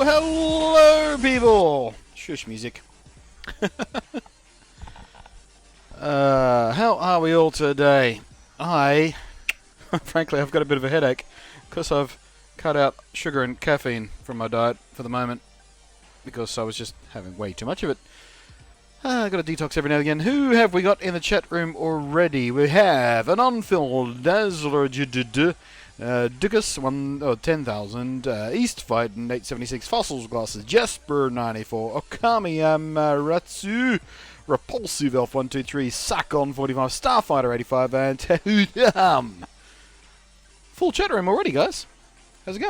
Hello, people! Shush music. How are we all today? Frankly, I've got a bit of a headache because I've cut out sugar and caffeine from my diet for the moment because I was just having way too much of it. I've got to detox every now and again. Who have we got in the chat room already? We have an unfilled Dazzler Dukas 10,000, East Fight 876, Fossils Glasses, Jesper 94, Okami Amaratsu, Repulsive Elf 123, Sakon 45, Starfighter 85, and Tehudam. Full chat room already, guys. How's it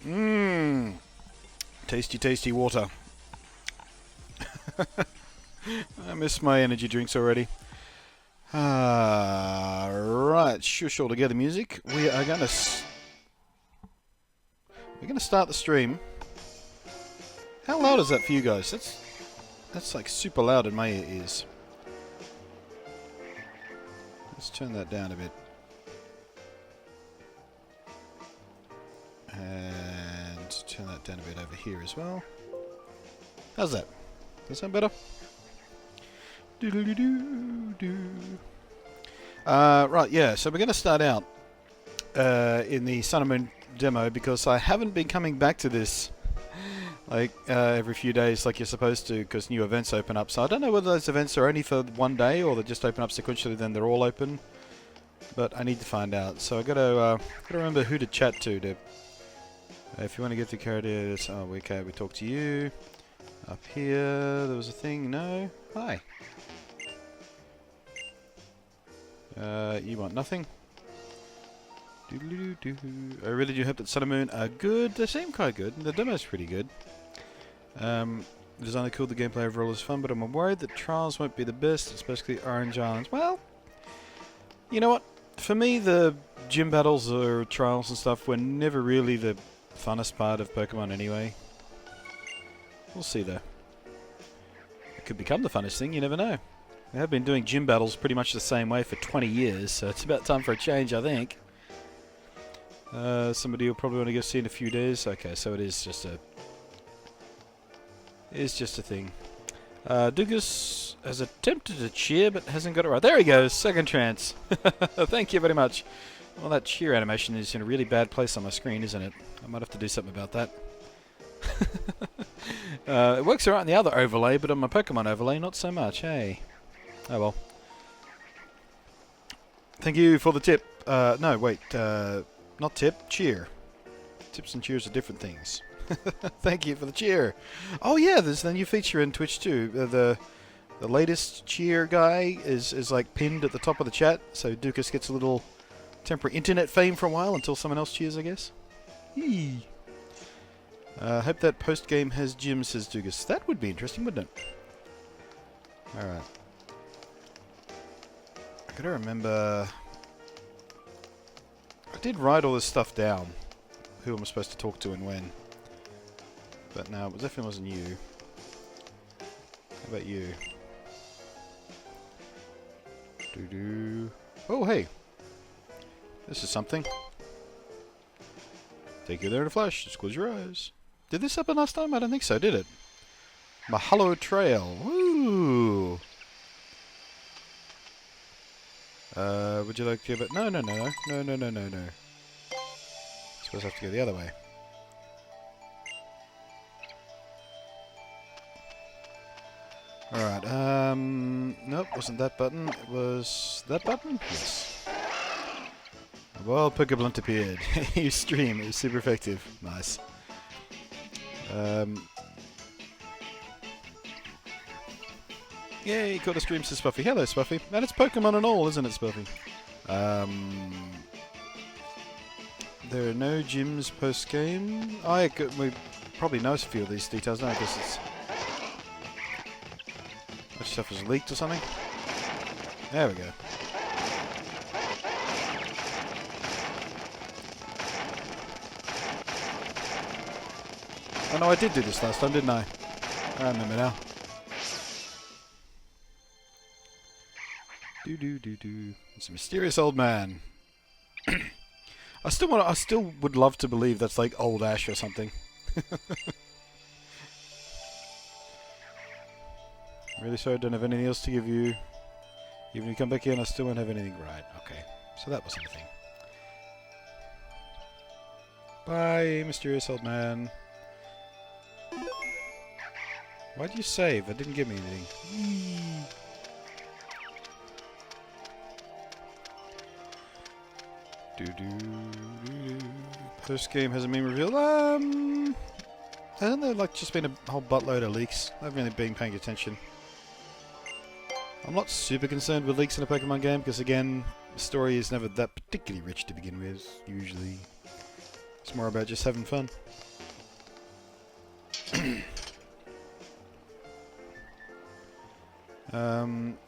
going? Tasty, tasty water. I miss my energy drinks already. Right, shush all together music. We're gonna start the stream. How loud is that for you guys? That's like super loud in my ears. Let's turn that down a bit. And turn that down a bit over here as well. How's that? Does that sound better? Right, yeah, so we're going to start out in the Sun and Moon demo because I haven't been coming back to this like every few days like you're supposed to because new events open up. So I don't know whether those events are only for one day or they just open up sequentially, then they're all open. But I need to find out. So I got to remember who to chat to. If you want to get the characters, okay, we talk to you. Up here, there was a thing. No, hi. You want nothing? I really do hope that Sun and Moon are good. They seem quite good. The demo's pretty good. The design is cool, the gameplay overall is fun, but I'm worried that Trials won't be the best, especially Orange Islands. Well, you know what? For me, the gym battles or Trials and stuff were never really the funnest part of Pokemon anyway. We'll see though. It could become the funnest thing, you never know. We have been doing gym battles pretty much the same way for 20 years, so it's about time for a change, I think. Somebody will probably want to go see in a few days. Okay, so it is just a... It's just a thing. Dugas has attempted to cheer, but hasn't got it right. There he goes, second chance. Thank you very much. Well, that cheer animation is in a really bad place on my screen, isn't it? I might have to do something about that. It works alright on the other overlay, but on my Pokemon overlay, not so much, hey. Oh well. Thank you for the tip. No, wait, not tip, cheer. Tips and cheers are different things. Thank you for the cheer. Oh yeah, there's the new feature in Twitch too. The latest cheer guy is like pinned at the top of the chat, so Dukas gets a little temporary internet fame for a while until someone else cheers, I guess. Yee. Hope that post-game has gyms, says Dugas. That would be interesting, wouldn't it? Alright. I gotta remember... I did write all this stuff down. Who I'm supposed to talk to and when. But no, it definitely wasn't you. How about you? Doo-doo. Oh, hey! This is something. Take you there in a flash. Just close your eyes. Did this happen last time? I don't think so, did it? Mahalo Trail. Woo! Would you like to give it... No. Suppose I have to go the other way. Alright, nope, wasn't that button. It was that button? Yes. A wild Pokeblunt appeared. You stream, it was super effective. Nice. Yay, caught a stream, says Spuffy. Hello, Spuffy. And it's Pokemon and all, isn't it, Spuffy? There are no gyms post-game. We probably know a few of these details now. I guess it's... That stuff was leaked or something. There we go. Oh no, I did do this last time, didn't I? I remember now. It's a mysterious old man. I still would love to believe that's like old Ash or something. Really sorry, I don't have anything else to give you. Even if you come back in, I still won't have anything. Right, okay. So that was anything. Bye, mysterious old man. Why'd you save? That didn't give me anything. Whee. Post game hasn't been revealed. Hasn't there like just been a whole buttload of leaks? I haven't really been paying attention. I'm not super concerned with leaks in a Pokemon game because again, the story is never that particularly rich to begin with. Usually, it's more about just having fun.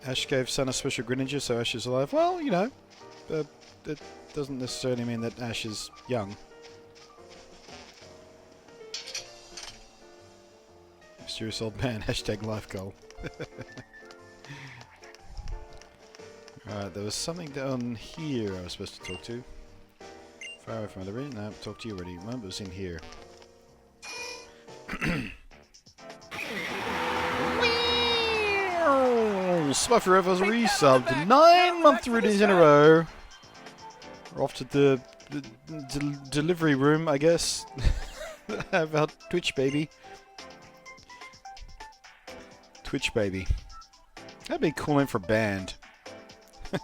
Ash gave Sun a special Greninja, so Ash is alive. Well, you know, it doesn't necessarily mean that Ash is young. Mysterious old man, hashtag life goal. Alright, there was something down here I was supposed to talk to. Far away from the ring. No, talked to you already. Well, it was in here. Spuffy Rivers resubbed 9 month readings in a row. We're off to the delivery room, I guess. About Twitch baby. Twitch baby. That'd be a cool name for a band. I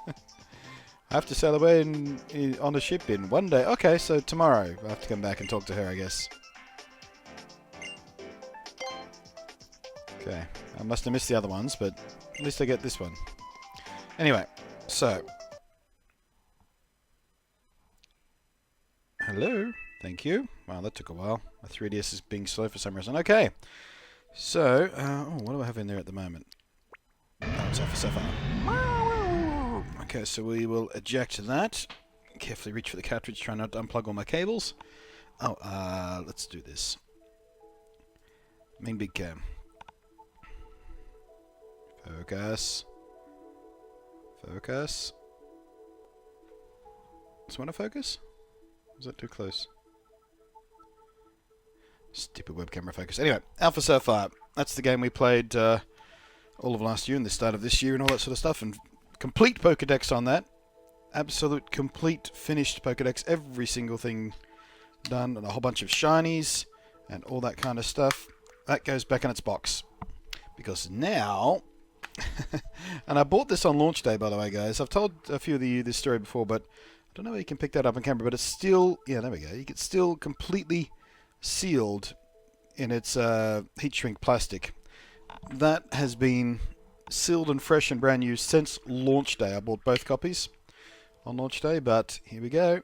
have to sail away on the ship in one day. Okay, so tomorrow I have to come back and talk to her, I guess. Okay, I must have missed the other ones, but at least I get this one. Anyway, so. Hello, thank you. Wow, that took a while. My 3DS is being slow for some reason. Okay, so, oh, what do I have in there at the moment? Oh, it's Alpha Sapphire. Okay, so we will eject that. Carefully reach for the cartridge, try not to unplug all my cables. Oh, let's do this. Main big cam. Focus. Focus. Does it want to focus? Is that too close? Stupid web camera focus. Anyway, Alpha Sapphire. That's the game we played all of last year and the start of this year and all that sort of stuff. And complete Pokedex on that. Absolute, complete, finished Pokedex. Every single thing done. And a whole bunch of shinies and all that kind of stuff. That goes back in its box. Because now... and I bought this on launch day, by the way, guys. I've told a few of you this story before, but I don't know if you can pick that up on camera, but it's still... yeah, there we go. It's still completely sealed in its heat shrink plastic. That has been sealed and fresh and brand new since launch day. I bought both copies on launch day, but here we go.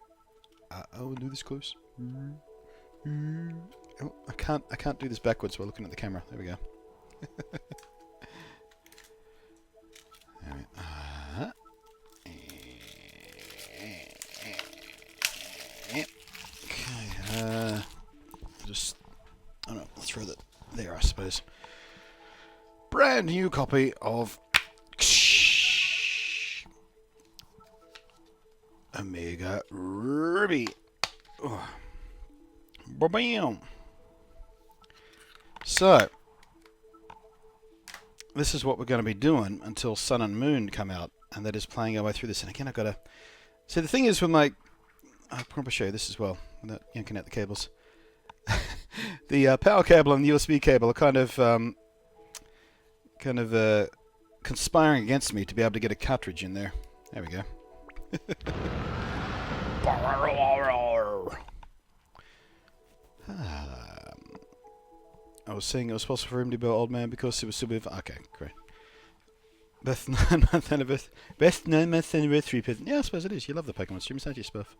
I'll do this close. Oh, I can't do this backwards while looking at the camera. There we go. Okay, just, I don't know, I'll throw that there, I suppose. Brand new copy of Omega Ruby. Oh. Bam. So, this is what we're going to be doing until Sun and Moon come out, and that is playing our way through this. And again, I've got to... see, the thing is with my... I'll probably show you this as well, without yanking out the cables. The power cable and the USB cable are kind of conspiring against me to be able to get a cartridge in there. There we go. I was saying it was possible for him to be an old man because he was still with... okay, great. Best 9-month anniversary present. Yeah, I suppose it is. You love the Pokemon streams, don't you, Spuff?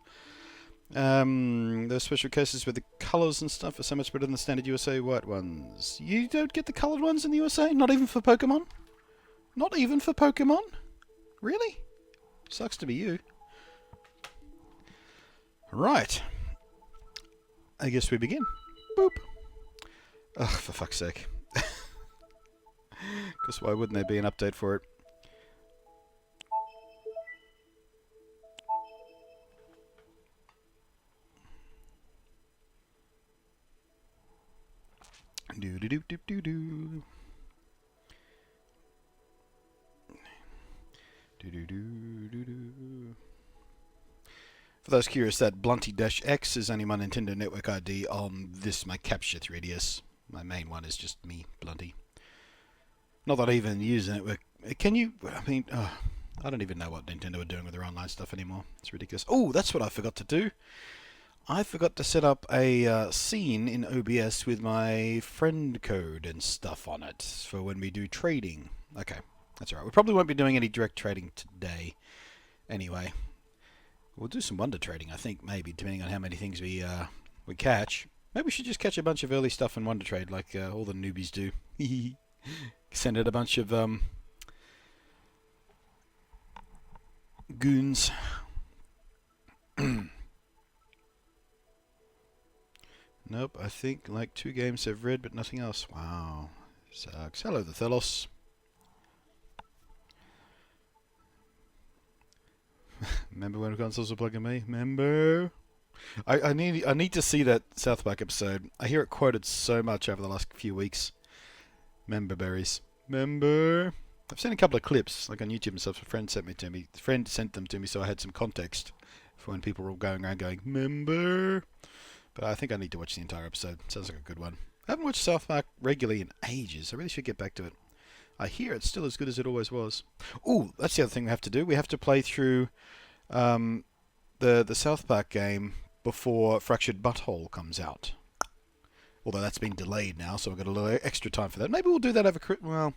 Those special cases with the colours and stuff are so much better than the standard USA white ones. You don't get the coloured ones in the USA? Not even for Pokemon? Not even for Pokemon? Really? Sucks to be you. Right. I guess we begin. Boop. Ugh, for fuck's sake. Because why wouldn't there be an update for it? Do-do-do-do-do-do. Do-do-do-do-do. For those curious, that Blunty-X is only my Nintendo Network ID on this, my Capture 3DS. My main one is just me, Blunty. Not that I even use the network. Can you... I mean, I don't even know what Nintendo are doing with their online stuff anymore. It's ridiculous. Oh, that's what I forgot to do. I forgot to set up a scene in OBS with my friend code and stuff on it for when we do trading. Okay, that's alright. We probably won't be doing any direct trading today anyway. We'll do some wonder trading, I think, maybe, depending on how many things we catch. Maybe we should just catch a bunch of early stuff in wonder trade, like all the newbies do. Send out a bunch of goons. Nope, I think like 2 games have read, but nothing else. Wow, sucks. Hello, the Thelos. Remember when consoles were plugging me? Remember? I need to see that South Park episode. I hear it quoted so much over the last few weeks. Member berries. Member. I've seen a couple of clips, like on YouTube and stuff. A friend sent them to me, so I had some context for when people were all going around going, member. But I think I need to watch the entire episode. Sounds like a good one. I haven't watched South Park regularly in ages. I really should get back to it. I hear it's still as good as it always was. Ooh, that's the other thing we have to do. We have to play through the South Park game before Fractured Butthole comes out. Although that's been delayed now, so we've got a little extra time for that. Maybe we'll do that over... Well,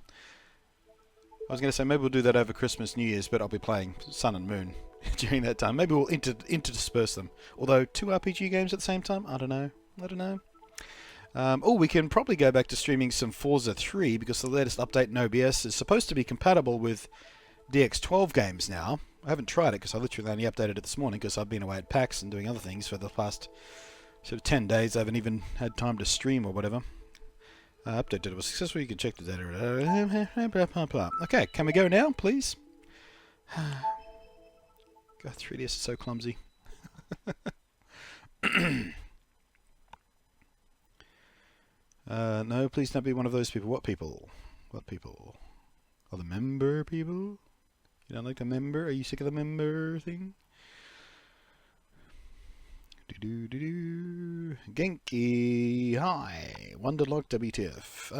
I was going to say maybe we'll do that over Christmas, New Year's, but I'll be playing Sun and Moon during that time. Maybe we'll interdisperse them. Although 2 RPG games at the same time? I don't know. Oh, we can probably go back to streaming some Forza 3 because the latest update in OBS is supposed to be compatible with DX12 games now. I haven't tried it because I literally only updated it this morning because I've been away at PAX and doing other things for the past sort of 10 days. I haven't even had time to stream or whatever. Update data was successful. You can check the data. Okay, can we go now, please? God, 3DS is so clumsy. No, please don't be one of those people. What people? What people? Oh, the member people? You don't like the member? Are you sick of the member thing? Genki, hi. Wonderlock WTF.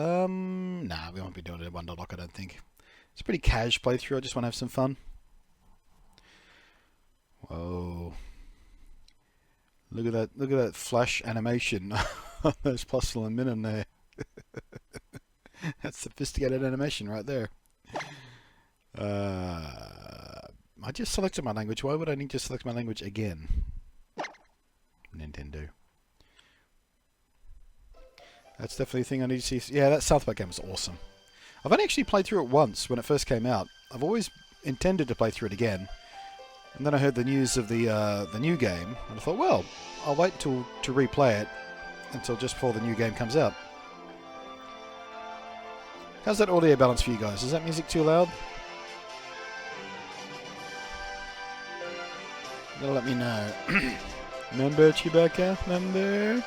Nah, we won't be doing it at Wonderlock, I don't think. It's a pretty cash playthrough. I just want to have some fun. Whoa. Look at that flash animation on those Postle and Minnon there. That's sophisticated animation right there. I just selected my language. Why would I need to select my language again? Nintendo. That's definitely a thing I need to see. Yeah, that South Park game was awesome. I've only actually played through it once when it first came out. I've always intended to play through it again. And then I heard the news of the new game, and I thought, well, I'll wait to replay it until just before the new game comes out. How's that audio balance for you guys? Is that music too loud? You gotta let me know. Remember Chewbacca? Remember?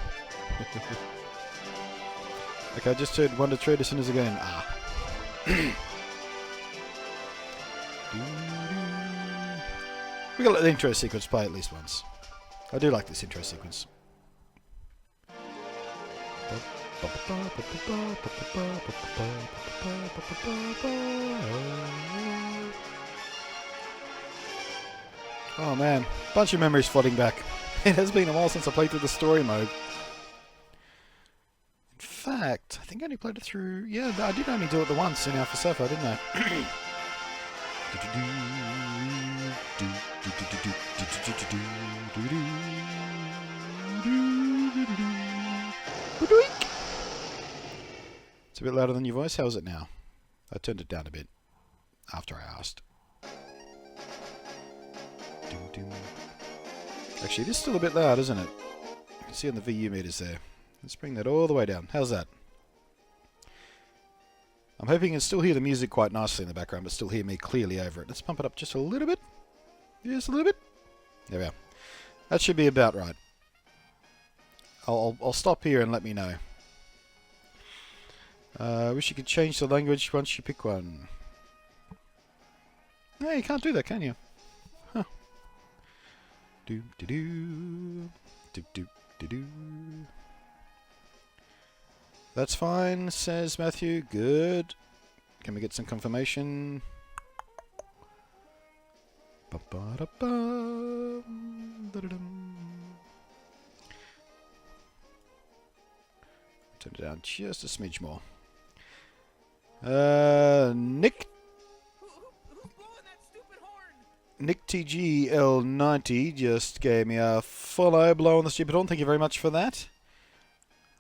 Okay, I just heard Wonder Trade as soon as again. Ah. We gotta let the intro sequence play at least once. I do like this intro sequence. Oh man, bunch of memories flooding back. It has been a while since I played through the story mode. In fact, I think I only played it through... Yeah, I did only do it the once in Alpha Sapphire, didn't I? It's a bit louder than your voice. How is it now? I turned it down a bit after I asked. Actually, it is still a bit loud, isn't it? You can see on the VU meters there. Let's bring that all the way down. How's that? I'm hoping you can still hear the music quite nicely in the background, but still hear me clearly over it. Let's pump it up just a little bit. Just a little bit. There we are. That should be about right. I'll stop here and let me know. I wish you could change the language once you pick one. No, you can't do that, can you? Huh. Do do do do do do do. That's fine, says Matthew. Good. Can we get some confirmation? Turn it down just a smidge more. Nick TGL90 just gave me a follow blow on the stupid horn. Thank you very much for that.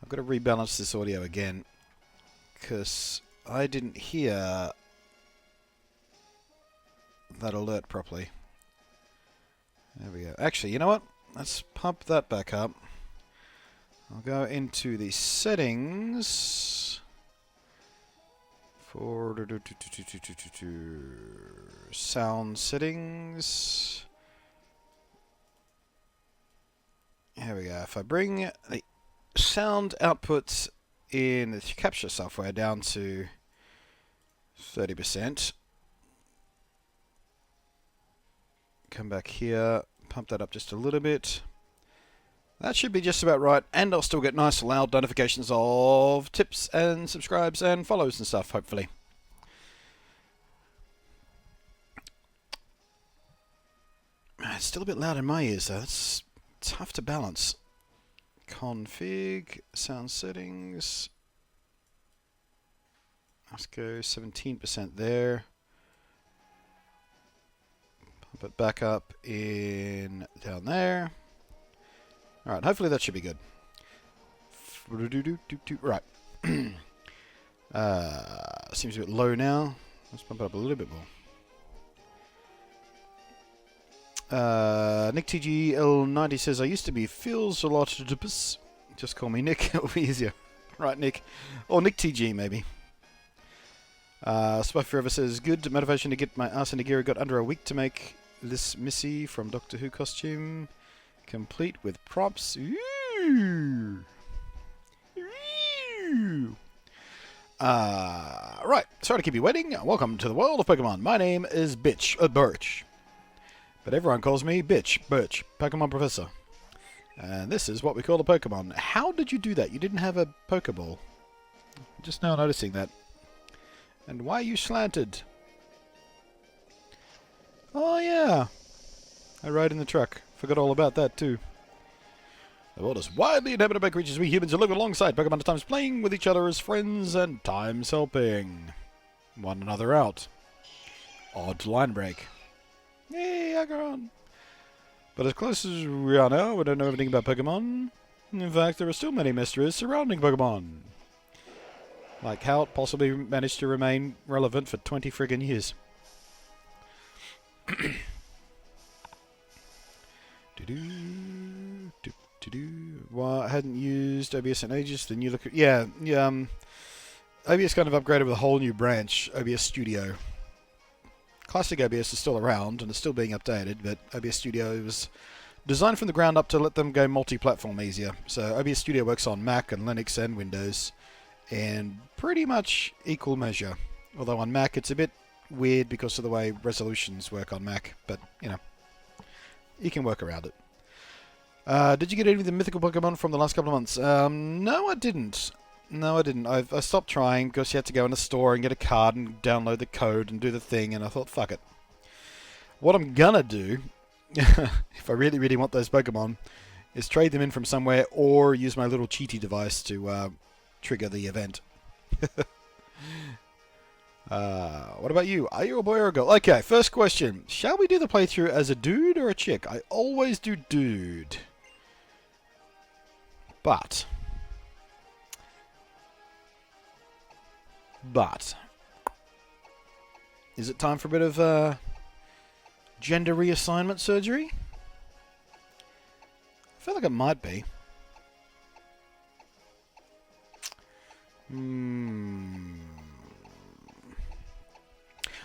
I've got to rebalance this audio again because I didn't hear that alert properly. There we go. Actually, you know what? Let's pump that back up. I'll go into the settings for sound settings. Here we go. If I bring the sound outputs in the capture software down to 30%, come back here, pump that up just a little bit. That should be just about right, and I'll still get nice loud notifications of tips and subscribes and follows and stuff, hopefully. It's still a bit loud in my ears though. It's tough to balance. Config, sound settings. Let's go 17% there. Pump it back up in down there. Alright, hopefully that should be good. Right. Seems a bit low now. Let's pump it up a little bit more. Nick TGL90 says, I used to be feels a lot to just call me Nick, it'll be easier. Right, Nick. Or Nick TG, maybe. Spy Forever says, good motivation to get my ass into gear. I got under a week to make this Missy from Doctor Who costume. Complete with props. Ooh. Ooh. Right, sorry to keep you waiting. Welcome to the world of Pokemon. My name is Birch. But everyone calls me Birch, Pokemon Professor. And this is what we call a Pokemon. How did you do that? You didn't have a Pokeball. Just now noticing that. And why are you slanted? Oh yeah. I ride in the truck. Forgot all about that too. The world is widely inhabited by creatures we humans who live alongside Pokemon, at times playing with each other as friends and times helping one another out. Odd line break. Hey, Aggron! But as close as we are now, we don't know everything about Pokemon. In fact, there are still many mysteries surrounding Pokemon. Like how it possibly managed to remain relevant for 20 friggin' years. Well, I hadn't used OBS in ages, then you look at... Yeah, OBS kind of upgraded with a whole new branch, OBS Studio. Classic OBS is still around and it's still being updated, but OBS Studio was designed from the ground up to let them go multi-platform easier. So OBS Studio works on Mac and Linux and Windows in pretty much equal measure. Although on Mac it's a bit weird because of the way resolutions work on Mac, but you know, you can work around it. Did you get any of the mythical Pokemon from the last couple of months? No, I didn't. No, I didn't. I stopped trying because you had to go in the store and get a card and download the code and do the thing, and I thought, fuck it. What I'm gonna do, if I really, really want those Pokemon, is trade them in from somewhere or use my little cheaty device to trigger the event. What about you? Are you a boy or a girl? Okay, first question. Shall we do the playthrough as a dude or a chick? I always do dude. But... is it time for a bit of gender reassignment surgery? I feel like it might be.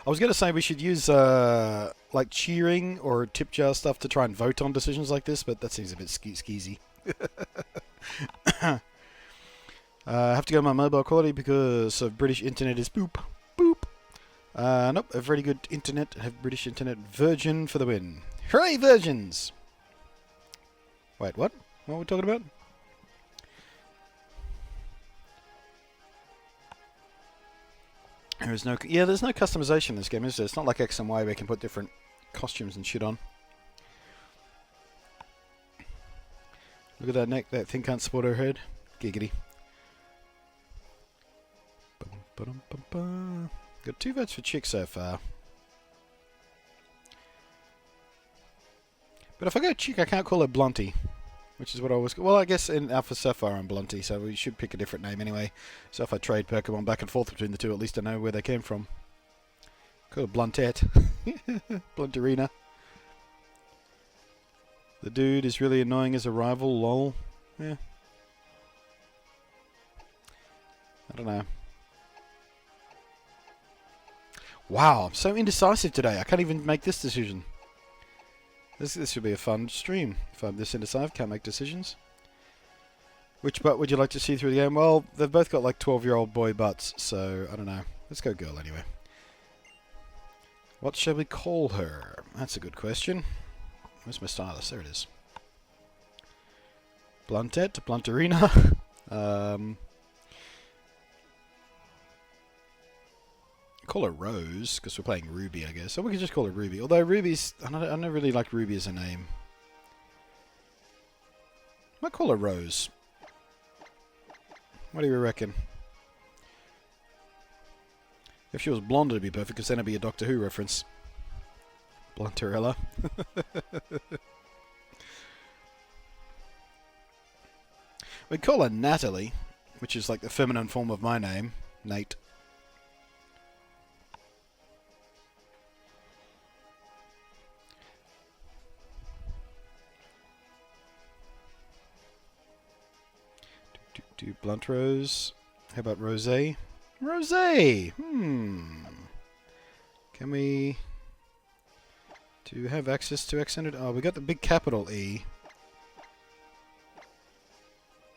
I was going to say we should use like cheering or tip jar stuff to try and vote on decisions like this, but that seems a bit skeezy. I have to go to my mobile quality because of British internet is boop. Boop. Nope, a very good internet. Have British internet. Virgin for the win. Hooray, virgins! Wait, what? What are we talking about? There's no customization in this game, is there? It's not like X and Y where you can put different costumes and shit on. Look at that neck. That thing can't support her head. Giggity. Got 2 votes for Chick so far. But if I go Chick, I can't call her Blunty. Which is what I always... Well, I guess in Alpha Sapphire I'm Blunty, so we should pick a different name anyway. So if I trade Pokemon back and forth between the two, at least I know where they came from. Call her Bluntette. Bluntarina. The dude is really annoying as a rival, lol. Yeah. I don't know. Wow, I'm so indecisive today. I can't even make this decision. This should be a fun stream. If I'm this indecisive, can't make decisions. Which butt would you like to see through the game? Well, they've both got like 12-year-old boy butts, so I don't know. Let's go girl anyway. What shall we call her? That's a good question. Where's my stylus? There it is. Bluntette, Bluntarina. Call her Rose, because we're playing Ruby, I guess. So we can just call her Ruby. Although Ruby's... I don't really like Ruby as a name. Might call her Rose. What do you reckon? If she was blonde, it'd be perfect, because then it'd be a Doctor Who reference. Bluntarella. We'd call her Natalie, which is like the feminine form of my name, Nate. Do Blunt Rose. How about Rosé? Rosé! Can we... Do you have access to accented? Oh, we got the big capital E.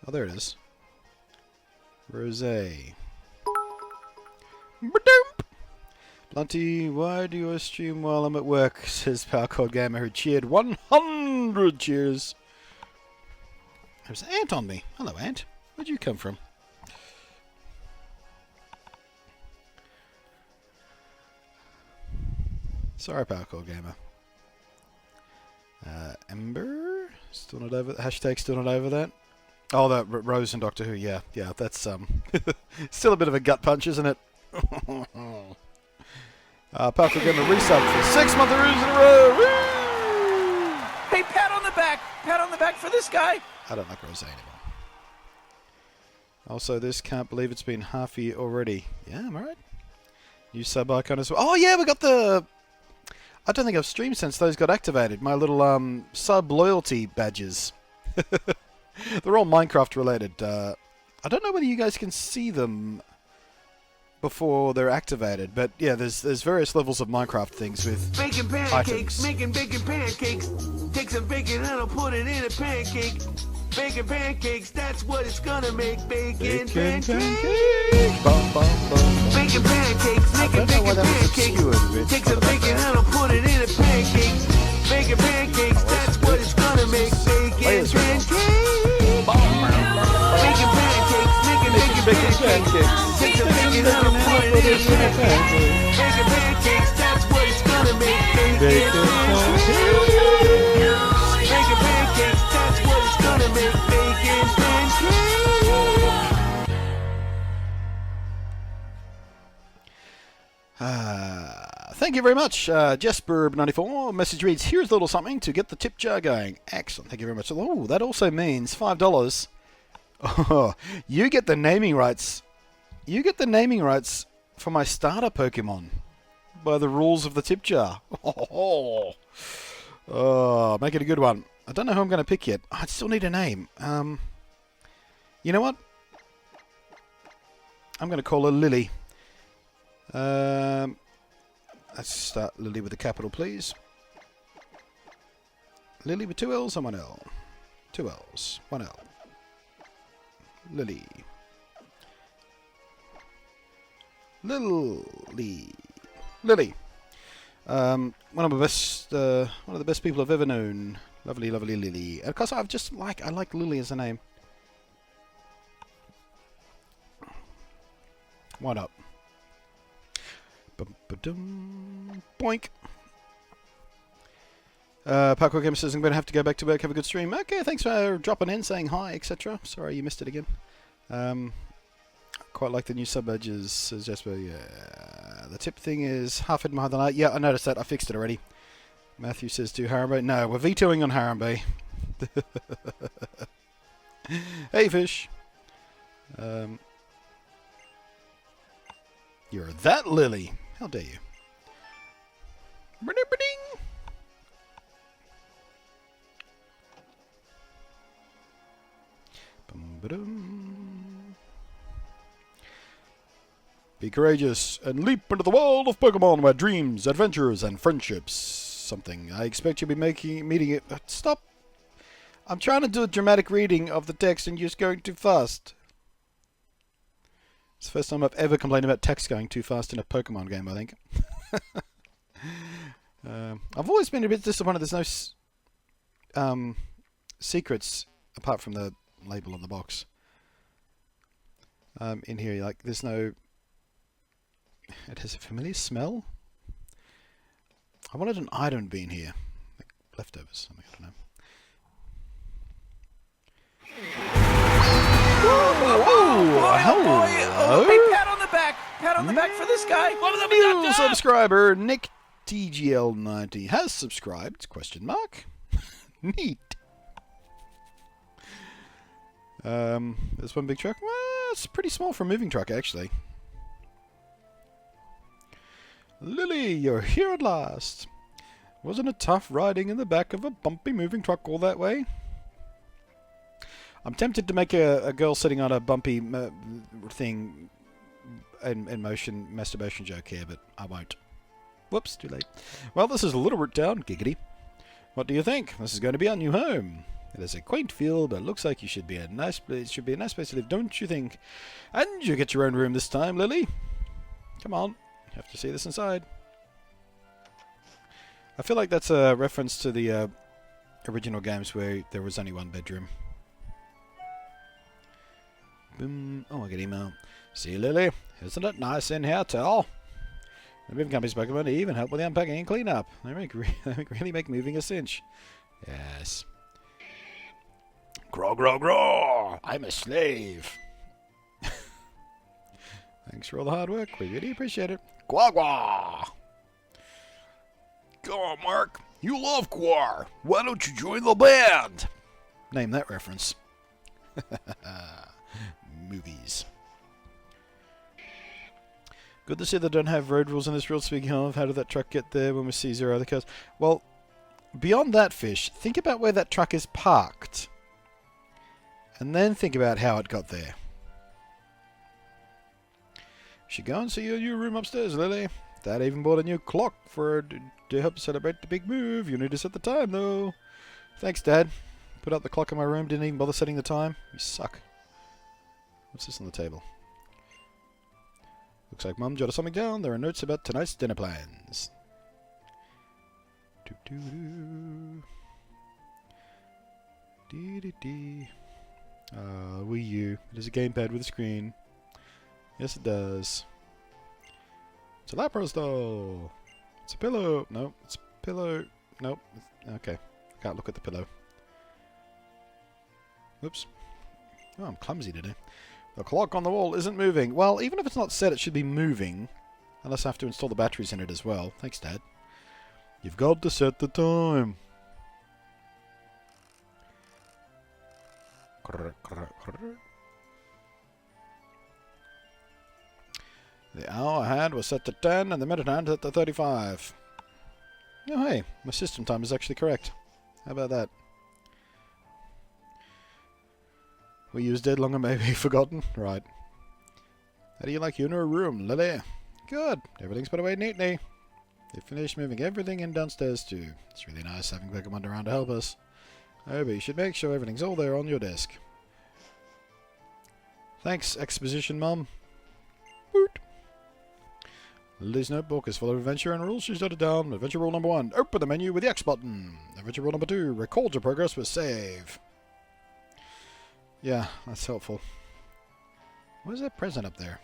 Oh, there it is. Rosé. Blunty, why do you stream while I'm at work? Says Powercode Gamer, who cheered 100 cheers. There's an ant on me. Hello, ant. Where'd you come from? Sorry, Powercode Gamer. Ember? Still not over... Hashtag still not over that? Oh, that Rose and Doctor Who. Yeah, that's still a bit of a gut punch, isn't it? Powercode Gamer resub for 6 months in a row! Woo! Hey, pat on the back! Pat on the back for this guy! I don't like Rose anymore. Also, this can't believe it's been half a year already. Yeah, am I right? New sub icon as well. Oh yeah, we got the... I don't think I've streamed since those got activated. My little sub loyalty badges. They're all Minecraft related. I don't know whether you guys can see them before they're activated, but yeah, there's various levels of Minecraft things with bacon pancakes, making bacon pancakes. Take some bacon and I'll put it in a pancake. Bacon pancakes, that's what it's gonna make. Bacon pancakes. Bum, bum, bum. Bacon pancakes, making bacon pancakes. Take some bacon and I'll put it in a pancake. Bacon pancakes, that's what it's gonna make. Bacon pancakes. Bacon pancakes, making bacon pancakes. Take some bacon and I'll put it in a pancake. Bacon pancakes, that's what it's gonna make. Bacon pancakes. Bacon pancakes, that's what it's gonna make. Bacon pancakes. Thank you very much, Jesper94. Message reads, here's a little something to get the tip jar going. Excellent, thank you very much. Oh, that also means $5. Oh, you get the naming rights. You get the naming rights for my starter Pokemon by the rules of the tip jar. Oh, make it a good one. I don't know who I'm going to pick yet. I still need a name. You know what? I'm going to call her Lilly. Let's start Lilly with a capital, please. Lilly with 2 L's and 1 L. 2 L's, 1 L. Lilly. Lilly. Lilly. One of the best people I've ever known. Lovely, lovely Lilly. And of course, I like Lilly as a name. Why not? Bum-ba-dum. Boink. Parkour Gamer says I'm going to have to go back to work. Have a good stream. Okay, thanks for dropping in, saying hi, etc. Sorry you missed it again. Quite like the new sub badges, says Jasper. Yeah. The tip thing is half hidden behind the light. Yeah, I noticed that. I fixed it already. Matthew says do Harambe. No, we're vetoing on Harambe. Hey, fish. You're that Lilly. How dare you? Ba-ding. Bum-ba-dum. Be courageous and leap into the world of Pokemon where dreams, adventures, and friendships. Something. I expect you'll be meeting it. Stop. I'm trying to do a dramatic reading of the text and you're just going too fast. It's the first time I've ever complained about text going too fast in a Pokemon game, I think. I've always been a bit disappointed there's no secrets apart from the label on the box. In here, like, there's no... It has a familiar smell? I wanted an item to be in here. Like leftovers, something, I don't know. Hello. Hey, pat on the back. Pat on the back for this guy. New subscriber Nick TGL90 has subscribed? Question mark. Neat. There's one big truck. Well, it's pretty small for a moving truck, actually. Lilly, you're here at last. Wasn't it tough riding in the back of a bumpy moving truck all that way? I'm tempted to make a girl sitting on a bumpy thing in motion masturbation joke here, but I won't. Whoops, too late. Well, this is a little root down, giggity. What do you think? This is going to be our new home. It has a quaint feel, but it looks like it should be a nice place to live, don't you think? And you get your own room this time, Lilly. Come on, you have to see this inside. I feel like that's a reference to the original games where there was only one bedroom. Boom. Oh, I get email. See, Lilly, isn't it nice in here, too? The moving company's Pokemon even help with the unpacking and cleanup. They really make moving a cinch. Yes. Grow, grow, grow! I'm a slave. Thanks for all the hard work. We really appreciate it. Gua gua! Go on, Mark. You love Quar. Why don't you join the band? Name that reference. Movies. Good to see they don't have road rules in this world. Speaking of, how did that truck get there when we see zero other cars? Well, beyond that, Fish, think about where that truck is parked. And then think about how it got there. You should go and see your new room upstairs, Lilly. Dad even bought a new clock to help celebrate the big move. You need to set the time, though. Thanks, Dad. Put up the clock in my room, didn't even bother setting the time. You suck. What's this on the table? Looks like Mum jotted something down. There are notes about tonight's dinner plans. Doo-doo-doo. Dee-dee-dee. Wii U. It is a gamepad with a screen. Yes, it does. It's a Lapras, though. It's a pillow. No, it's a pillow. Nope. Okay. Can't look at the pillow. Oops. Oh, I'm clumsy today. The clock on the wall isn't moving. Well, even if it's not set, it should be moving. Unless I have to install the batteries in it as well. Thanks, Dad. You've got to set the time. The hour hand was set to 10 and the minute hand set to 35. Oh, hey, my system time is actually correct. How about that? We used dead longer, maybe forgotten. Right. How do you like your new room, Lilly? Good. Everything's put away neatly. They finished moving everything in downstairs too. It's really nice having Pokemon around to help us. Oh, but you should make sure everything's all there on your desk. Thanks, exposition, Mum. Boot. Lily's notebook is full of adventure and rules she's jotted down. Adventure rule number 1, open the menu with the X button. Adventure rule number 2, record your progress with save. Yeah, that's helpful. Where's that present up there?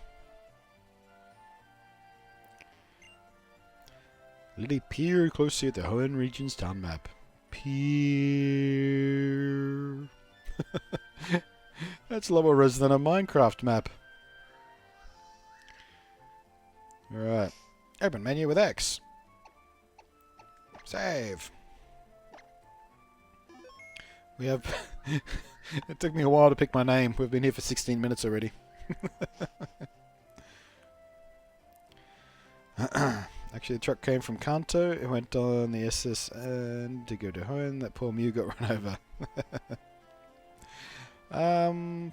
Lily peered closely at the Hoenn region's town map. Peer. That's lower res than a Minecraft map. Alright. Open menu with X. Save. We have... It took me a while to pick my name. We've been here for 16 minutes already. Actually, the truck came from Kanto. It went on the SS and to go to Hoenn. That poor Mew got run over.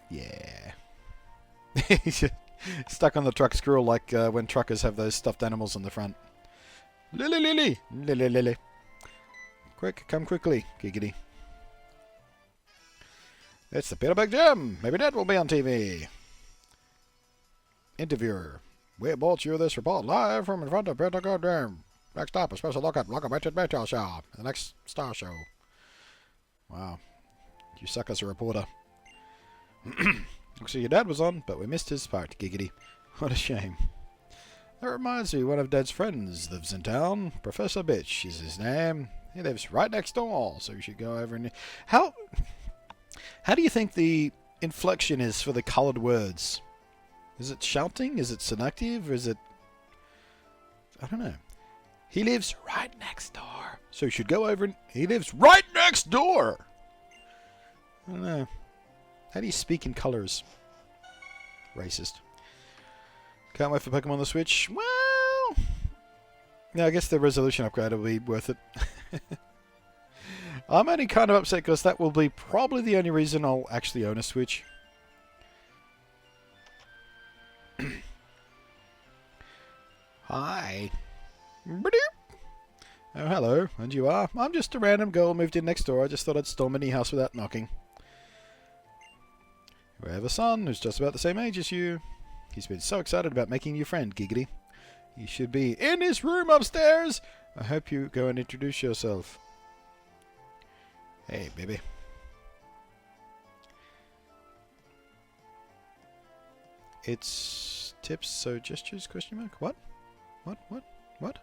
Yeah. He's stuck on the truck squirrel like when truckers have those stuffed animals on the front. Lily, Lily! Lily, Lily. Quick, come quickly, giggity. It's the Peter Bag Jam! Maybe Dad will be on TV. Interviewer. We brought you this report live from in front of Peter Bag Jam. Next up, a special look at Locomotive Meteor Show, the next star show. Wow. You suck as a reporter. Looks like your dad was on, but we missed his part, giggity. What a shame. That reminds me, one of Dad's friends lives in town. Professor Bitch is his name. He lives right next door, so you should go over and... How do you think the inflection is for the coloured words? Is it shouting? Is it seductive? Is it... I don't know. He lives right next door, so you should go over and... He lives right next door! I don't know. How do you speak in colours? Racist. Can't wait for Pokemon on the Switch. Well... Yeah, I guess the resolution upgrade will be worth it. I'm only kind of upset because that will be probably the only reason I'll actually own a Switch. Hi. Oh, hello. And you are? I'm just a random girl moved in next door. I just thought I'd storm any house without knocking. We have a son who's just about the same age as you. He's been so excited about making you friend, giggity. You should be in his room upstairs. I hope you go and introduce yourself. Hey, baby. It's tips, so gestures, question mark? What? What? What? What?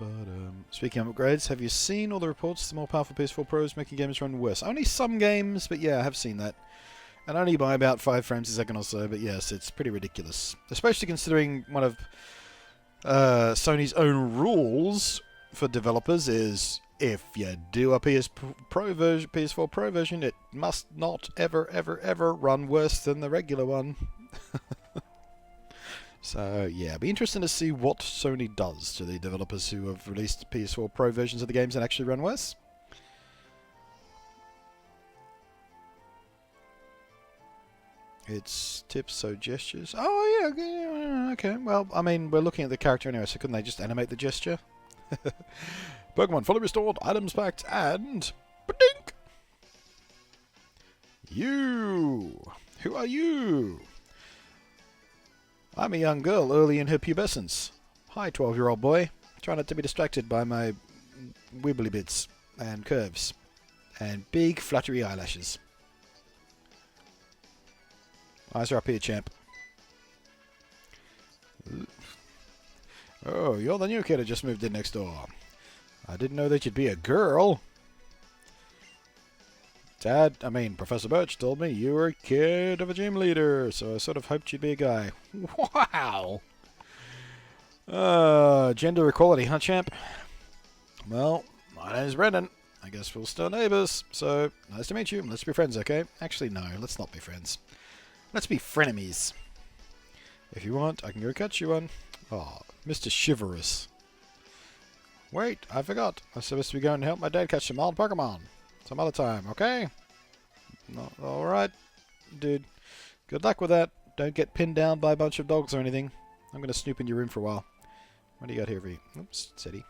But, speaking of upgrades, have you seen all the reports the more powerful PS4 Pros making games run worse? Only some games, but yeah, I have seen that. And only by about 5 frames a second or so, but yes, it's pretty ridiculous. Especially considering one of Sony's own rules for developers is if you do a PS4 Pro version, it must not ever, ever, ever run worse than the regular one. So, yeah, it'll be interesting to see what Sony does to the developers who have released PS4 Pro versions of the games and actually run worse. It's tips, so gestures. Oh, yeah, okay. Well, I mean, we're looking at the character anyway, so couldn't they just animate the gesture? Pokemon fully restored, items packed, and... Ba-dink! You! Who are you? I'm a young girl early in her pubescence. Hi, 12-year-old boy. Try not to be distracted by my wibbly bits and curves and big fluttery eyelashes. Eyes are up here, champ. Oh, you're the new kid who just moved in next door. I didn't know that you'd be a girl. Professor Birch told me you were a kid of a gym leader, so I sort of hoped you'd be a guy. Wow! Gender equality, huh, champ? Well, my name's Brendan. I guess we're still neighbours, so nice to meet you. Let's be friends, okay? Actually, no, let's not be friends. Let's be frenemies. If you want, I can go catch you one. Oh, Mr. Chivalrous. Wait, I forgot. I'm supposed to be going to help my dad catch some old Pokemon. Some other time, okay? No, alright, dude. Good luck with that. Don't get pinned down by a bunch of dogs or anything. I'm going to snoop in your room for a while. What do you got here for you? Oops, SETI.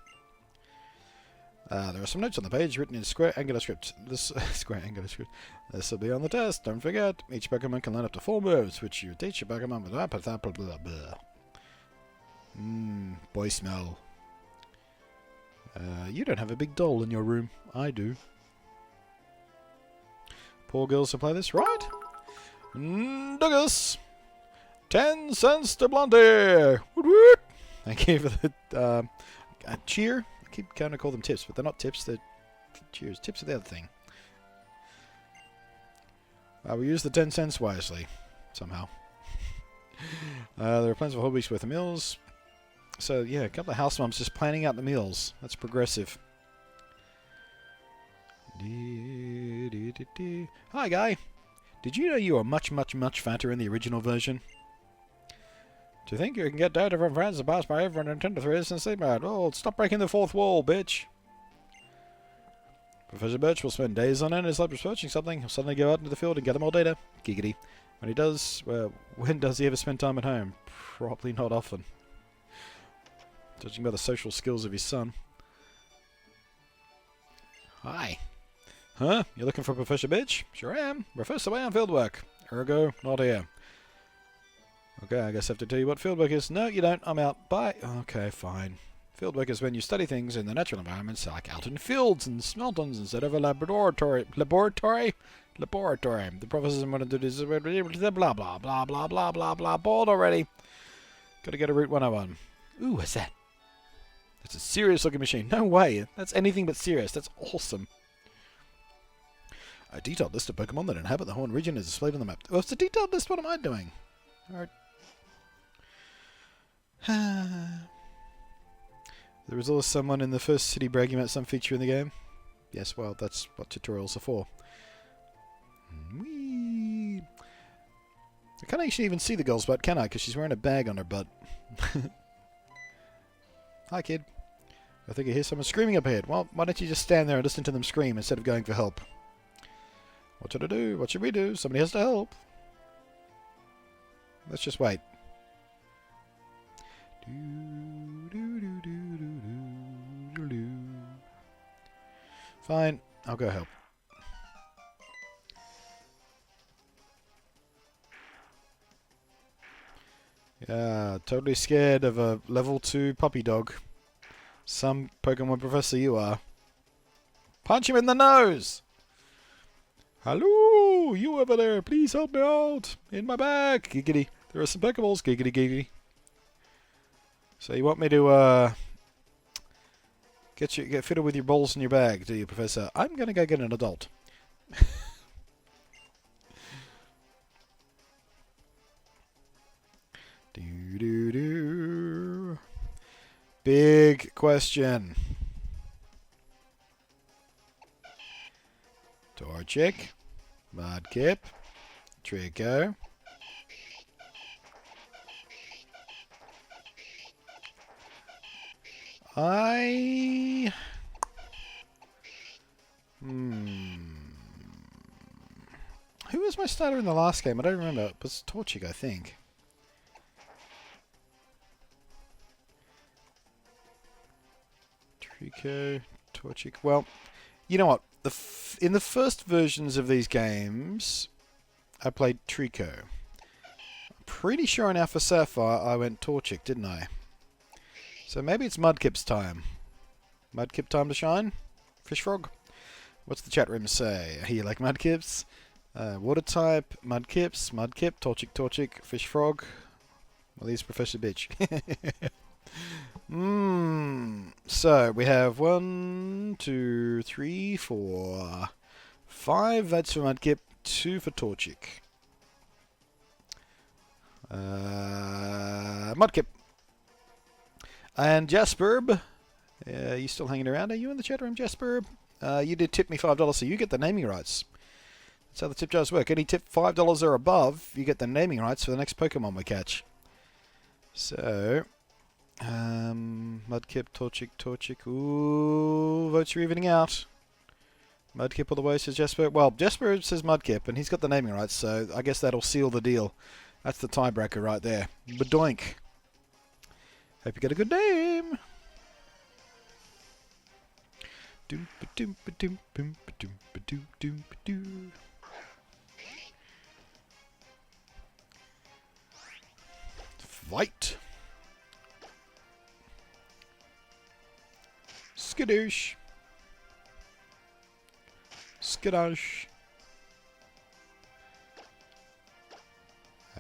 There are some notes on the page written in square angular script. This square angular script. This will be on the test. Don't forget, each Pokemon can learn up to 4 moves, which you teach your Pokemon. Blah blah blah blah blah. Boy smell. You don't have a big doll in your room. I do. Poor girls who play this, right? Douglas! 10 cents to Blondie! Woot woot! Thank you for the cheer. I keep trying to call them tips, but they're not tips, they're cheers. Tips are the other thing. We use the 10 cents wisely, somehow. There are plans for a whole week's worth of meals. So, yeah, a couple of house moms just planning out the meals. That's progressive. Hi, guy. Did you know you are much, much, much fatter in the original version? Do you think you can get data from friends and pass by everyone Nintendo 3DS and sleep out? Oh, stop breaking the fourth wall, bitch. Professor Birch will spend days on end his lab researching something. He'll suddenly go out into the field and gather more data. Giggity. When he does, well, when does he ever spend time at home? Probably not often. Judging by the social skills of his son. Hi. Huh? You're looking for Professor Bitch? Sure am. We're first away on fieldwork. Ergo, not here. Okay, I guess I have to tell you what fieldwork is. No, you don't. I'm out. Bye. Okay, fine. Fieldwork is when you study things in the natural environments, like out in fields and mountains instead of a laboratory. Laboratory? The professors want to do this. Blah, blah, blah, blah, blah, blah, blah. Bored already. Gotta get a Route 101. Ooh, what's that? That's a serious looking machine. No way. That's anything but serious. That's awesome. A detailed list of Pokemon that inhabit the Hoenn region is displayed on the map. Oh, it's a detailed list. What am I doing? Alright. There was also someone in the first city bragging about some feature in the game. Yes, well, that's what tutorials are for. Whee! I can't actually even see the girl's butt, can I? Because she's wearing a bag on her butt. Hi, kid. I think I hear someone screaming up ahead. Well, why don't you just stand there and listen to them scream instead of going for help? What should I do? What should we do? Somebody has to help. Let's just wait. Fine, I'll go help. Yeah, totally scared of a level 2 puppy dog. Some Pokemon professor you are. Punch him in the nose! Hello, you over there, please help me out. In my bag, giggity. There are some Pokeballs, giggity giggity. So you want me to get fitted with your balls in your bag, do you, Professor? I'm gonna go get an adult. Do. Big question. Torchic, Mudkip, Trico. Who was my starter in the last game? I don't remember. It was Torchic, I think. Trico, Torchic. Well, you know what? In the first versions of these games, I played Trico. I'm pretty sure in Alpha Sapphire I went Torchic, didn't I? So maybe it's Mudkip's time. Mudkip time to shine? Fish Frog? What's the chat room say? You like Mudkips? Water type, Mudkips, Mudkip, Torchic, Torchic, Fish Frog. Well, he's Professor Bitch. So we have 1, 2, 3, 4, 5 votes for Mudkip, 2 for Torchic. Mudkip. And Jasperb. You still hanging around? Are you in the chat room, Jasperb? You did tip me $5, so you get the naming rights. That's how the tip jars work. Any tip $5 or above, you get the naming rights for the next Pokemon we catch. So, Mudkip, Torchic, Torchic. Ooh, votes are evening out. Mudkip all the way, says Jasper. Well, Jasper says Mudkip, and he's got the naming rights, so I guess that'll seal the deal. That's the tiebreaker right there. Badoink. Hope you get a good name. Doom ba doom ba doom boom ba doom ba doom doom ba doo. Fight. Skadoosh. Skadoosh.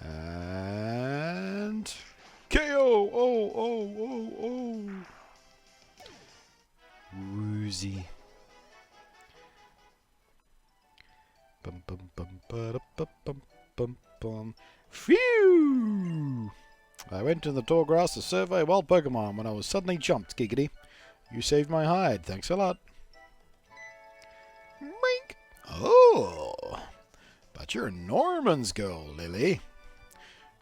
And KO! Oh! Woozy. Bum bum bum ba bum bum bum bum. Phew! I went in the tall grass to survey wild Pokémon when I was suddenly jumped, Giggity. You saved my hide. Thanks a lot. Mink! Oh! But you're Norman's girl, Lilly.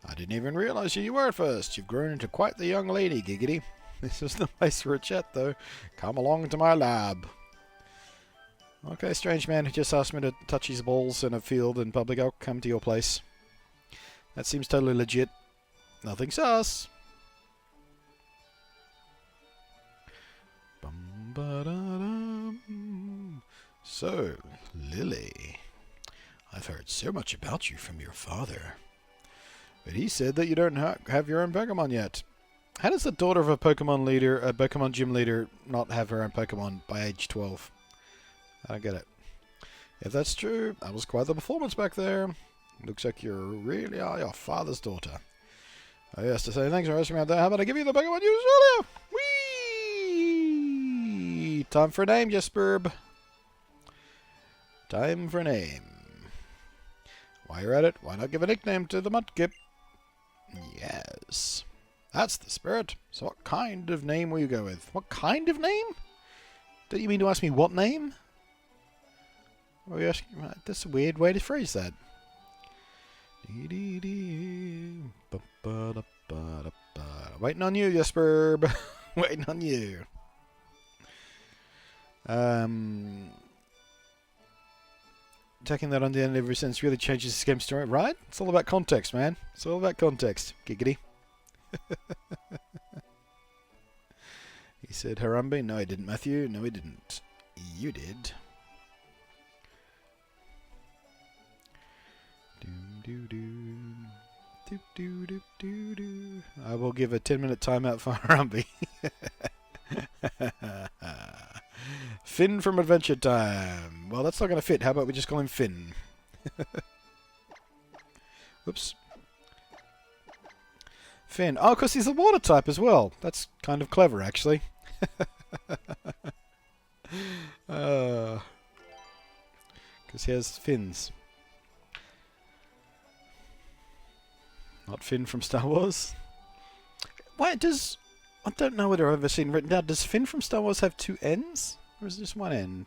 I didn't even realize who you were at first. You've grown into quite the young lady, Giggity. This is the place for a chat, though. Come along to my lab. Okay, strange man who just asked me to touch his balls in a field in public. I'll come to your place. That seems totally legit. Nothing sus. So, Lilly, I've heard so much about you from your father. But he said that you don't have your own Pokemon yet. How does the daughter of a Pokemon gym leader, not have her own Pokemon by age 12? I don't get it. If that's true, that was quite the performance back there. Looks like you really are your father's daughter. Oh yes, to say thanks for asking me out there. How about I give you the Pokemon you used earlier? Whee! Time for a name, Jesperb. Time for a name. While you're at it, why not give a nickname to the Mudkip? Yes. That's the spirit. So what kind of name will you go with? What kind of name? Don't you mean to ask me what name? Or are you asking? That's a weird way to phrase that. Waiting on you, Jesper. Waiting on you. Tacking that on the end ever since really changes the game story, right? It's all about context, man. It's all about context. Giggity. He said Harambe. No, he didn't, Matthew. No, he didn't. You did. I will give a 10-minute timeout for Harambe. Finn from Adventure Time. Well, that's not going to fit. How about we just call him Finn? Whoops. Finn. Oh, because he's a water type as well. That's kind of clever, actually. Because he has fins. Not Finn from Star Wars. Why does... I don't know whether I've ever seen written down. Does Finn from Star Wars have two N's? Or is it just one N?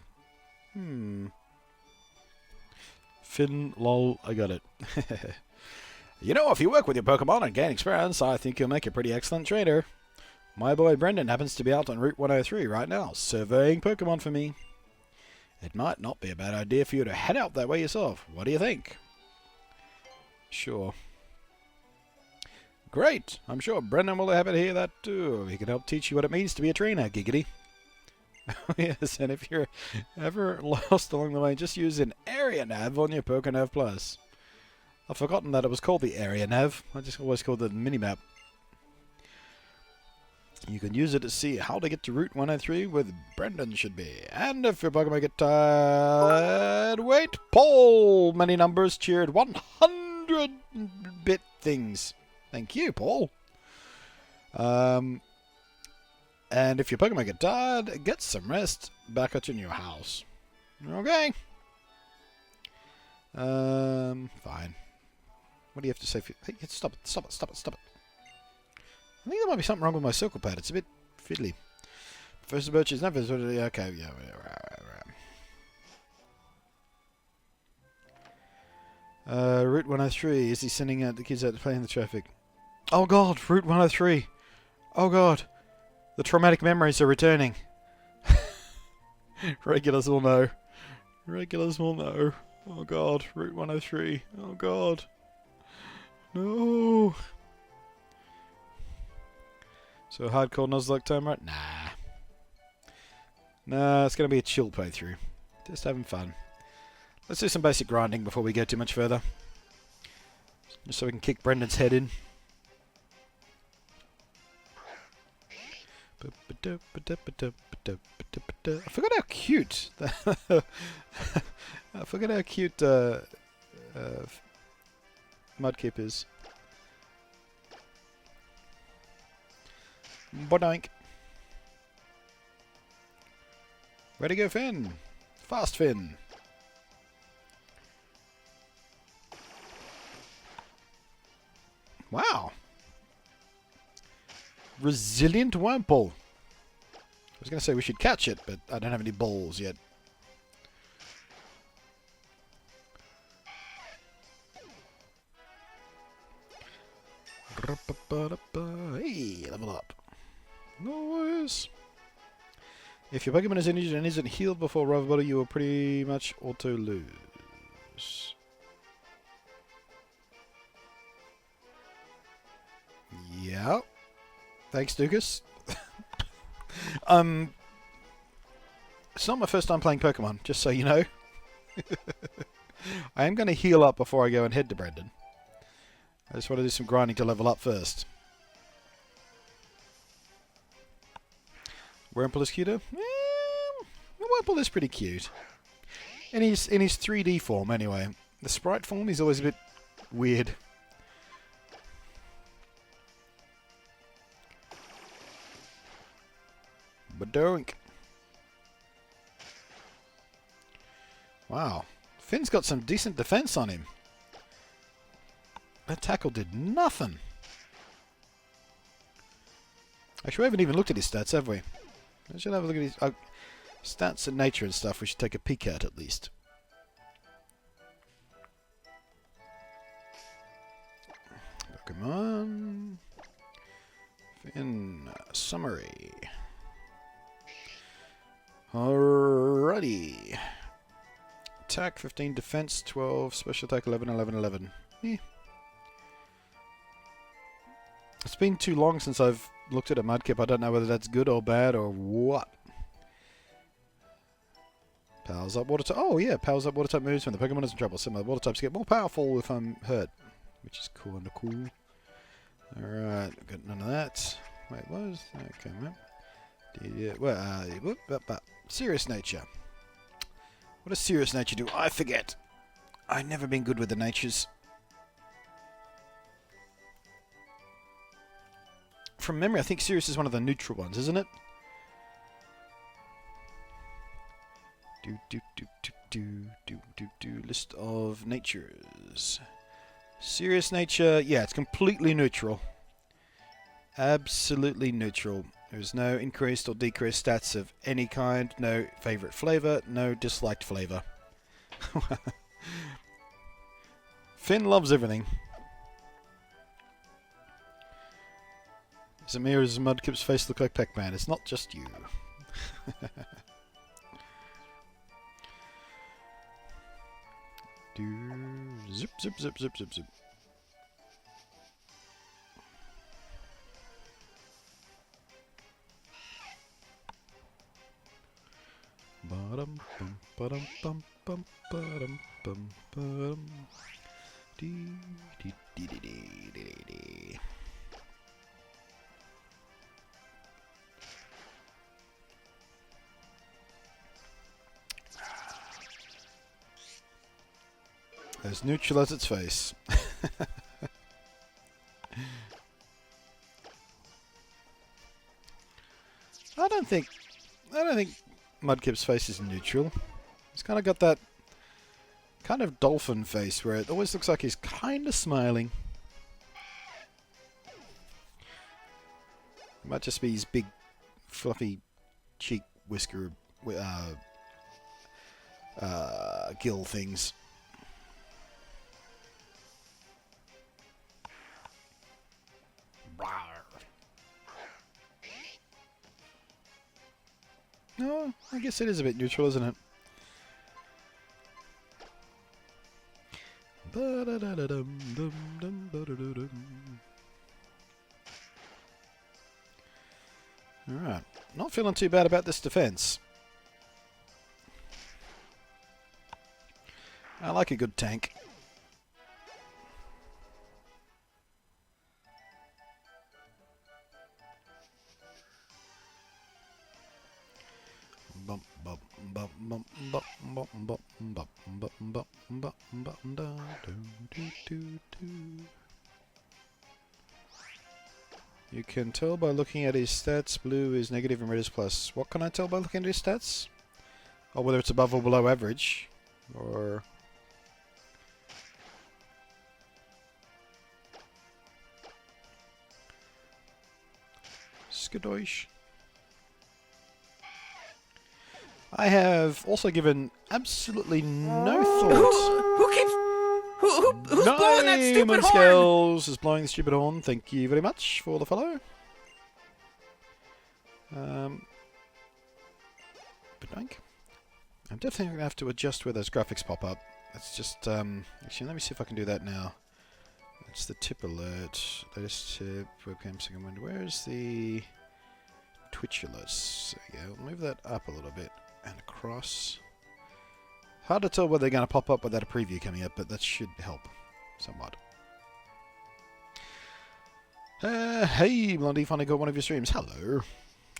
Finn, lol, I got it. You know, if you work with your Pokemon and gain experience, I think you'll make a pretty excellent trainer. My boy Brendan happens to be out on Route 103 right now, surveying Pokemon for me. It might not be a bad idea for you to head out that way yourself. What do you think? Sure. Great! I'm sure Brendan will have it here that too. He can help teach you what it means to be a trainer, Giggity. Yes, and if you're ever lost along the way, just use an area nav on your PokeNav Plus. I've forgotten that it was called the area nav. I just always called it the minimap. You can use it to see how to get to Route 103 where Brendan should be. And if your Pokemon get tired, wait, Paul! Many numbers cheered 100-bit things. Thank you, Paul. And if your Pokemon get tired, get some rest back at your new house. Okay. Fine. What do you have to say? Hey, stop it. I think there might be something wrong with my circle pad. It's a bit fiddly. First birch is never... Okay, yeah. Route 103. Is he sending out the kids out to play in the traffic? Oh god, Route 103. Oh god. The traumatic memories are returning. Regulars will know. Oh god, Route 103. Oh god. No. So hardcore Nuzlocke time, right? Nah. Nah, it's going to be a chill playthrough. Just having fun. Let's do some basic grinding before we go too much further. Just so we can kick Brendan's head in. I forgot how cute. I forgot how cute Mudkip is. Bodoink. Ready to go, Finn. Fast Finn. Wow. Resilient Wurmple. I was going to say we should catch it, but I don't have any balls yet. Hey, level up. Nice. If your Pokemon is injured and isn't healed before Rival Battle, you will pretty much auto lose. Yeah. Thanks, Dukas. It's not my first time playing Pokemon, just so you know. I am going to heal up before I go and head to Brendan. I just want to do some grinding to level up first. Wurmple is cuter? Wurmple is pretty cute. In his 3D form, anyway. The sprite form is always a bit weird. Badoink. Wow. Finn's got some decent defense on him. That tackle did nothing. Actually, we haven't even looked at his stats, have we? I should have a look at his stats and nature and stuff. We should take a peek at least. Pokemon. Finn. Summary. Alrighty. Attack 15, defense 12, special attack 11, 11, 11. Eh. It's been too long since I've looked at a Mudkip. I don't know whether that's good or bad or what. Powers up water type. Oh yeah, powers up water type moves when the Pokemon is in trouble. Some of the water types get more powerful if I'm hurt, which is kind of cool. Alright, got none of that. Wait, what was? Okay, man. Yeah, well, serious nature. What does serious nature do? I forget. I've never been good with the natures. From memory, I think serious is one of the neutral ones, isn't it? List of natures. Serious nature, yeah, it's completely neutral. Absolutely neutral. There's no increased or decreased stats of any kind, no favourite flavour, no disliked flavour. Finn loves everything. Does it mirror as Mudkip's face look like Pac-Man? It's not just you. Zip, zip, zip, zip, zip, zip. Ba-dum, bum, ba-dum, bum, bum, ba-dum, bum, ba-dum. Dee, dee, dee, dee, dee, dee, dee. As neutral as its face. I don't think Mudkip's face is neutral. He's kind of got that kind of dolphin face where it always looks like he's kind of smiling. It might just be his big fluffy cheek whisker gill things. No, I guess it is a bit neutral, isn't it? Alright, not feeling too bad about this defense. I like a good tank. Bump, bump, bump, bump, bump, bump, bump, bump, bump, bump, bump, bump, da, do, do, do, do. You can tell by looking at his stats. Blue is negative and red is plus. What can I tell by looking at his stats? Or whether it's above or below average, or Skadoosh. I have also given absolutely no thought. Who keeps... Who's blowing that stupid horn? Scales is blowing the stupid horn. Thank you very much for the follow. But I'm definitely going to have to adjust where those graphics pop up. It's just, actually, let me see if I can do that now. It's the tip alert. Latest tip, webcam second window. Where's the Twitch alerts? There you go. Move that up a little bit and across. Hard to tell whether they're going to pop up without a preview coming up, but that should help somewhat. Hey, Blondie, finally got one of your streams. Hello.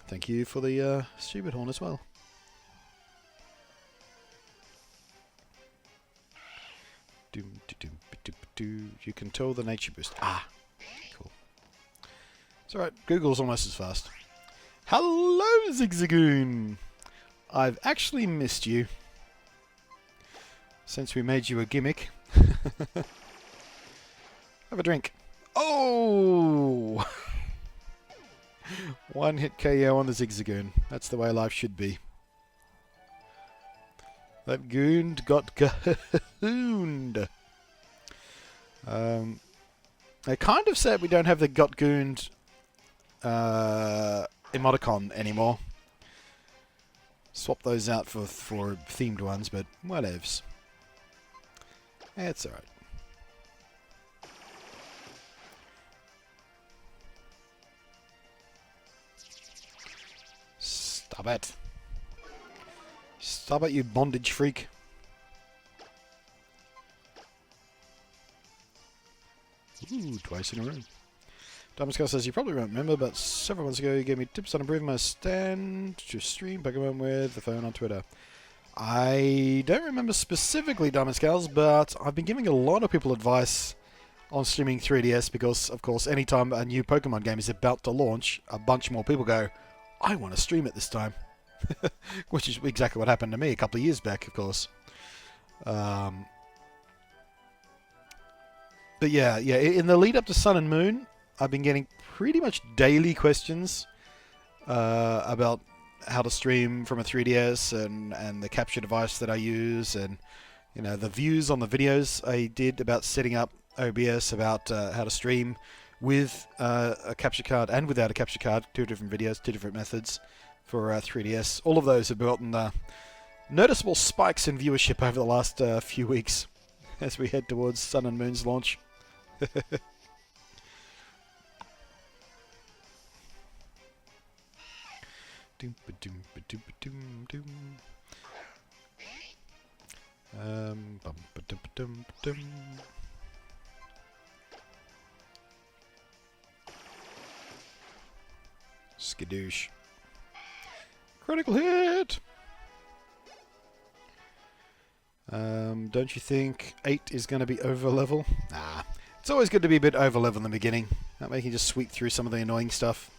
Thank you for the stupid horn as well. You can tell the nature boost. Ah, cool. It's alright, Google's almost as fast. Hello, Zigzagoon! I've actually missed you since we made you a gimmick. Have a drink. Oh! One hit KO on the Zigzagoon. That's the way life should be. That goon got gooned. They kind of said we don't have the got gooned emoticon anymore. Swap those out for themed ones, but whatevs. It's alright. Stop it. Stop it, you bondage freak. Ooh, twice in a row. Diamond Skull says, you probably won't remember, but several months ago you gave me tips on improving my stand to stream Pokemon with the phone on Twitter. I don't remember specifically, Diamond Skulls, but I've been giving a lot of people advice on streaming 3DS because, of course, anytime a new Pokemon game is about to launch, a bunch more people go, I want to stream it this time. Which is exactly what happened to me a couple of years back, of course. But yeah, in the lead up to Sun and Moon, I've been getting pretty much daily questions about how to stream from a 3DS and the capture device that I use, and you know, the views on the videos I did about setting up OBS, about how to stream with a capture card and without a capture card. 2 different videos, 2 different methods for 3DS. All of those have gotten noticeable spikes in viewership over the last few weeks as we head towards Sun and Moon's launch. Skadoosh. Critical hit! Don't you think 8 is going to be over level? Nah. It's always good to be a bit over level in the beginning. That way you can just sweep through some of the annoying stuff.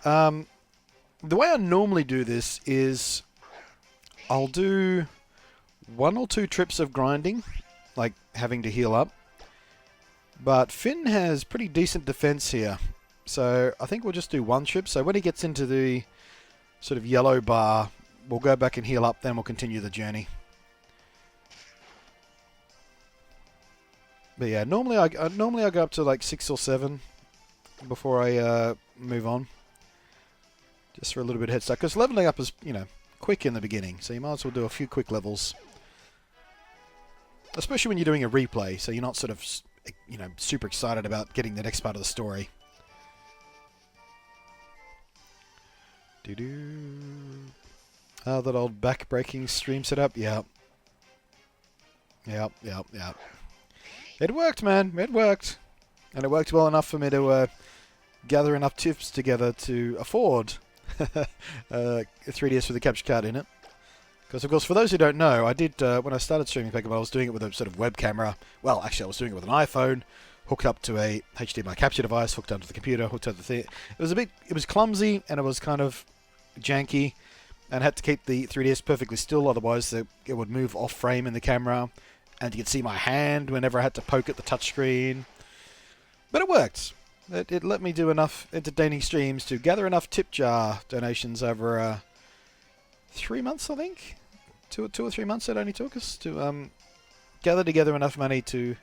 The way I normally do this is I'll do 1 or 2 trips of grinding, like having to heal up. But Finn has pretty decent defense here. So I think we'll just do 1 trip. So when he gets into the sort of yellow bar, we'll go back and heal up, then we'll continue the journey. But yeah, normally I go up to like 6 or 7 before I move on. Just for a little bit of head start. Because leveling up is, you know, quick in the beginning. So you might as well do a few quick levels. Especially when you're doing a replay. So you're not sort of, you know, super excited about getting the next part of the story. Doo-doo. Oh, that old back-breaking stream setup? Yeah. Yep, yep, yep. It worked, man. It worked. And it worked well enough for me to gather enough tips together to afford a 3DS with a capture card in it. Because, of course, for those who don't know, I did, when I started streaming Pokemon, I was doing it with a sort of web camera. Well, actually, I was doing it with an iPhone, hooked up to a HDMI capture device, hooked onto the computer, hooked up to the thing. It was clumsy, and it was kind of janky, and had to keep the 3DS perfectly still, otherwise it would move off frame in the camera, and you could see my hand whenever I had to poke at the touchscreen. But it worked. It let me do enough entertaining streams to gather enough tip jar donations over 3 months, I think. 2 or 3 months it only took us to gather together enough money to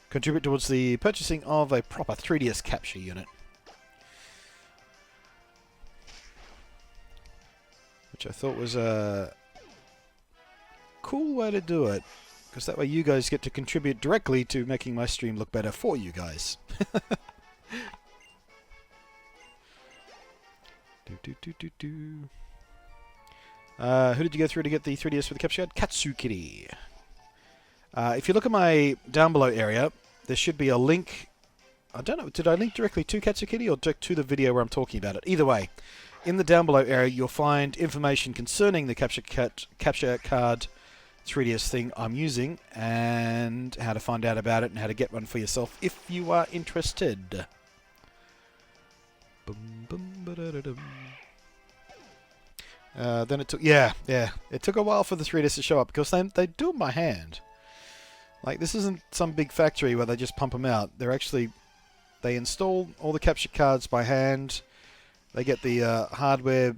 contribute towards the purchasing of a proper 3DS capture unit. Which I thought was a cool way to do it. Because that way you guys get to contribute directly to making my stream look better for you guys. Who did you go through to get the 3DS with the capture card? Katsukiri. If you look at my down below area, there should be a link. I don't know, did I link directly to Katsukiri or to the video where I'm talking about it? Either way, in the down below area, you'll find information concerning the capture card 3DS thing I'm using, and how to find out about it and how to get one for yourself if you are interested. Then it took, it took a while for the 3DS to show up because they do them by hand. Like, this isn't some big factory where they just pump them out. They install all the capture cards by hand. They get the hardware,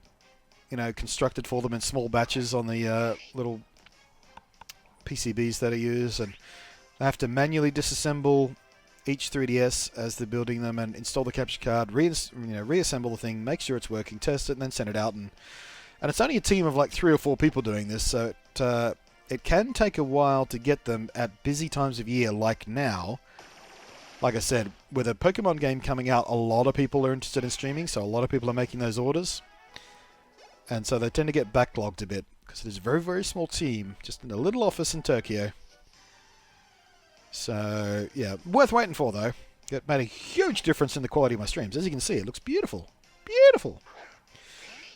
constructed for them in small batches on the little PCBs that are used, and they have to manually disassemble each 3DS as they're building them and install the capture card, reassemble the thing, make sure it's working, test it, and then send it out. And it's only a team of like 3 or 4 people doing this, so it can take a while to get them at busy times of year like now. Like I said, with a Pokemon game coming out, a lot of people are interested in streaming, so a lot of people are making those orders. And so they tend to get backlogged a bit, because it is a very, very small team, just in a little office in Tokyo. So, yeah, worth waiting for, though. It made a huge difference in the quality of my streams. As you can see, it looks beautiful. Beautiful!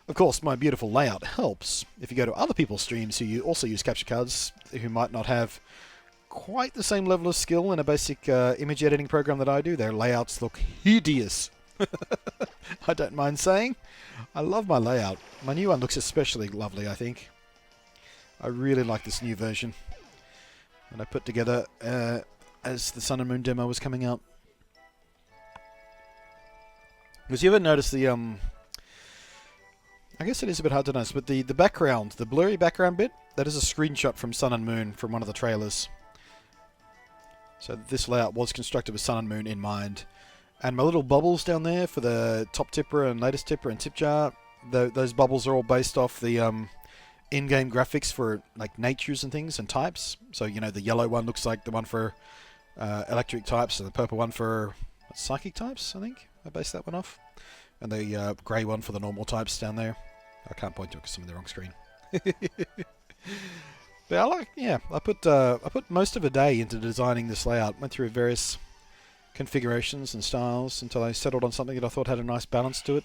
Of course, my beautiful layout helps. If you go to other people's streams who also use capture cards, who might not have quite the same level of skill in a basic image editing program that I do, their layouts look hideous. I don't mind saying. I love my layout. My new one looks especially lovely, I think. I really like this new version. And I put together as the Sun and Moon demo was coming out. Because you ever notice the I guess it is a bit hard to notice, but the background, the blurry background bit, that is a screenshot from Sun and Moon from one of the trailers. So this layout was constructed with Sun and Moon in mind. And my little bubbles down there for the top tipper and latest tipper and tip jar, those bubbles are all based off the in-game graphics for like natures and things and types. So, the yellow one looks like the one for electric types, and the purple one for psychic types, I think. I based that one off. And the grey one for the normal types down there. I can't point to it because I'm in the wrong screen. But I put most of a day into designing this layout. Went through various configurations and styles until I settled on something that I thought had a nice balance to it.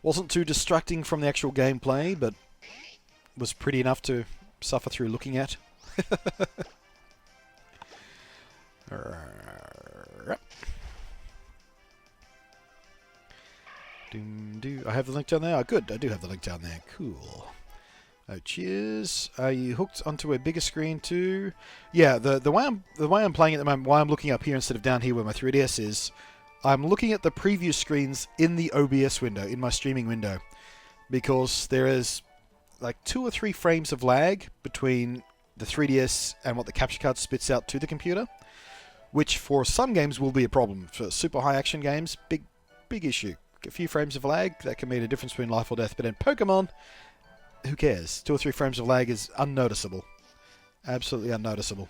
Wasn't too distracting from the actual gameplay, but was pretty enough to suffer through looking at. I have the link down there. Oh, good. I do have the link down there. Cool. Oh, cheers. Are you hooked onto a bigger screen too? Yeah. The way I'm playing at the moment, why I'm looking up here instead of down here where my 3DS is, I'm looking at the preview screens in the OBS window, in my streaming window, because there is like 2 or 3 frames of lag between the 3DS and what the capture card spits out to the computer, which for some games will be a problem. For super high action games, big issue. A few frames of lag, that can mean a difference between life or death. But in Pokemon, who cares? 2 or 3 frames of lag is unnoticeable. Absolutely unnoticeable.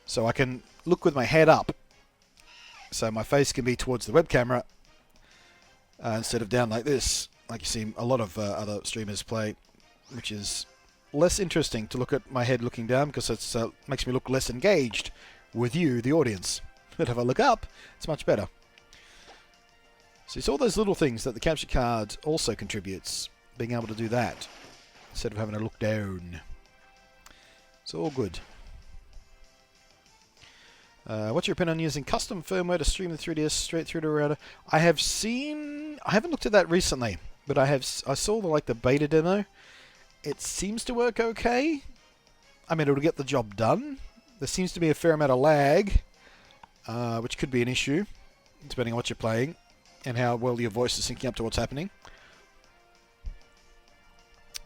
So I can look with my head up. So my face can be towards the web camera instead of down like this, like you see a lot of other streamers play, which is less interesting to look at my head looking down because it makes me look less engaged with you, the audience. But if I look up, it's much better. So it's all those little things that the capture card also contributes, being able to do that instead of having to look down. It's all good. What's your opinion on using custom firmware to stream the 3DS straight through to a router? I haven't looked at that recently, but I saw the beta demo. It seems to work okay. I mean, it'll get the job done. There seems to be a fair amount of lag, which could be an issue, depending on what you're playing and how well your voice is syncing up to what's happening.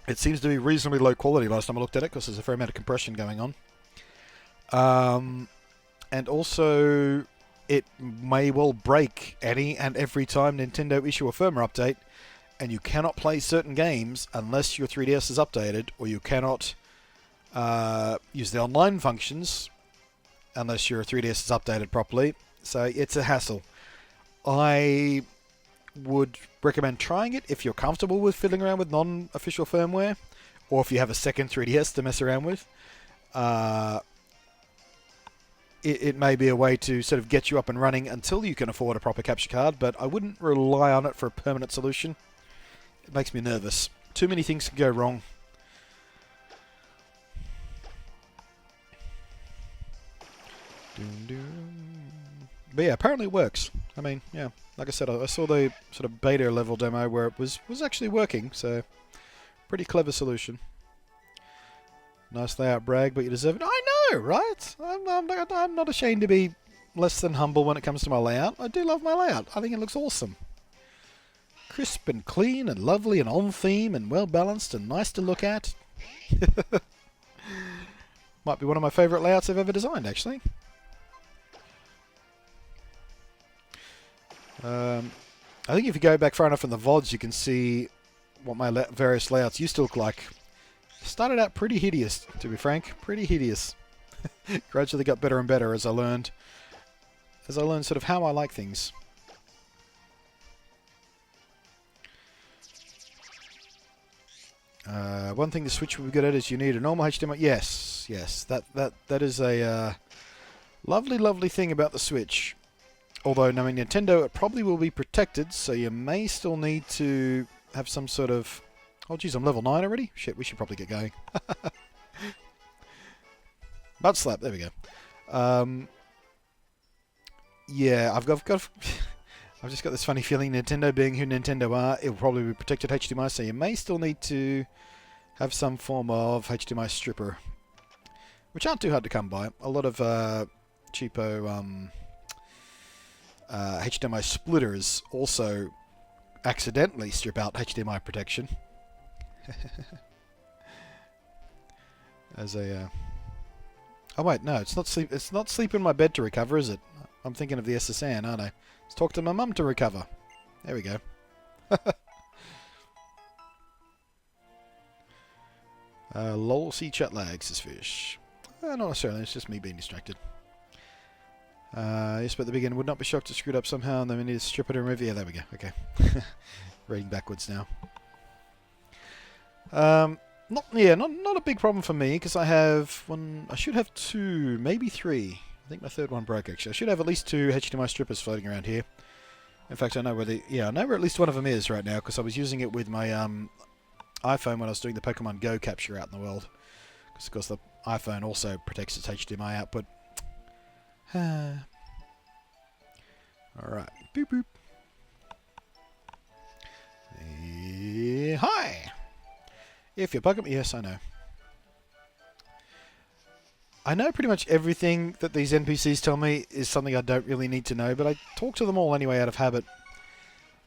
It seems to be reasonably low quality last time I looked at it, because there's a fair amount of compression going on. And also, it may well break any and every time Nintendo issue a firmware update, and you cannot play certain games unless your 3DS is updated, or you cannot use the online functions unless your 3DS is updated properly. So it's a hassle. I would recommend trying it if you're comfortable with fiddling around with non-official firmware, or if you have a second 3DS to mess around with. It may be a way to sort of get you up and running until you can afford a proper capture card, but I wouldn't rely on it for a permanent solution. It makes me nervous. Too many things can go wrong. But yeah, apparently it works. I mean, yeah, like I said, I saw the sort of beta level demo where it was actually working, so pretty clever solution. Nice layout, brag, but you deserve it. I know, right? I'm not ashamed to be less than humble when it comes to my layout. I do love my layout. I think it looks awesome. Crisp and clean and lovely and on theme and well balanced and nice to look at. Might be one of my favourite layouts I've ever designed, actually. I think if you go back far enough in the VODs, you can see what my various layouts used to look like. Started out pretty hideous, to be frank. Pretty hideous. Gradually got better and better as I learned sort of how I like things. One thing the Switch will be good at is you need a normal HDMI. Yes. That is a lovely, lovely thing about the Switch. Although, knowing Nintendo, it probably will be protected, so you may still need to have some sort of... Oh, geez, I'm level 9 already? Shit, we should probably get going. Butt slap, there we go. Yeah, I've just got this funny feeling, Nintendo being who Nintendo are, it will probably be protected HDMI, so you may still need to have some form of HDMI stripper, which aren't too hard to come by. A lot of cheapo HDMI splitters also accidentally strip out HDMI protection. As a oh wait, no, it's not sleep in my bed to recover, is it? I'm thinking of the SSN, aren't I? Let's talk to my mum to recover. There we go. Lol, sea chat lag, says Fish. Not necessarily, it's just me being distracted. Yes, but the beginner would not be shocked to screwed up somehow, and then we need to strip it and remove it. Yeah, there we go. Okay. Reading backwards now. Not a big problem for me, because I have one. I should have two, maybe three. I think my third one broke, actually. I should have at least two HDMI strippers floating around here. In fact, I know where I know where at least one of them is right now, because I was using it with my iPhone when I was doing the Pokemon Go capture out in the world. Because, of course, the iPhone also protects its HDMI output. Alright. Boop boop. Hi! If you're Pokemon... Yes, I know. I know pretty much everything that these NPCs tell me is something I don't really need to know, but I talk to them all anyway out of habit.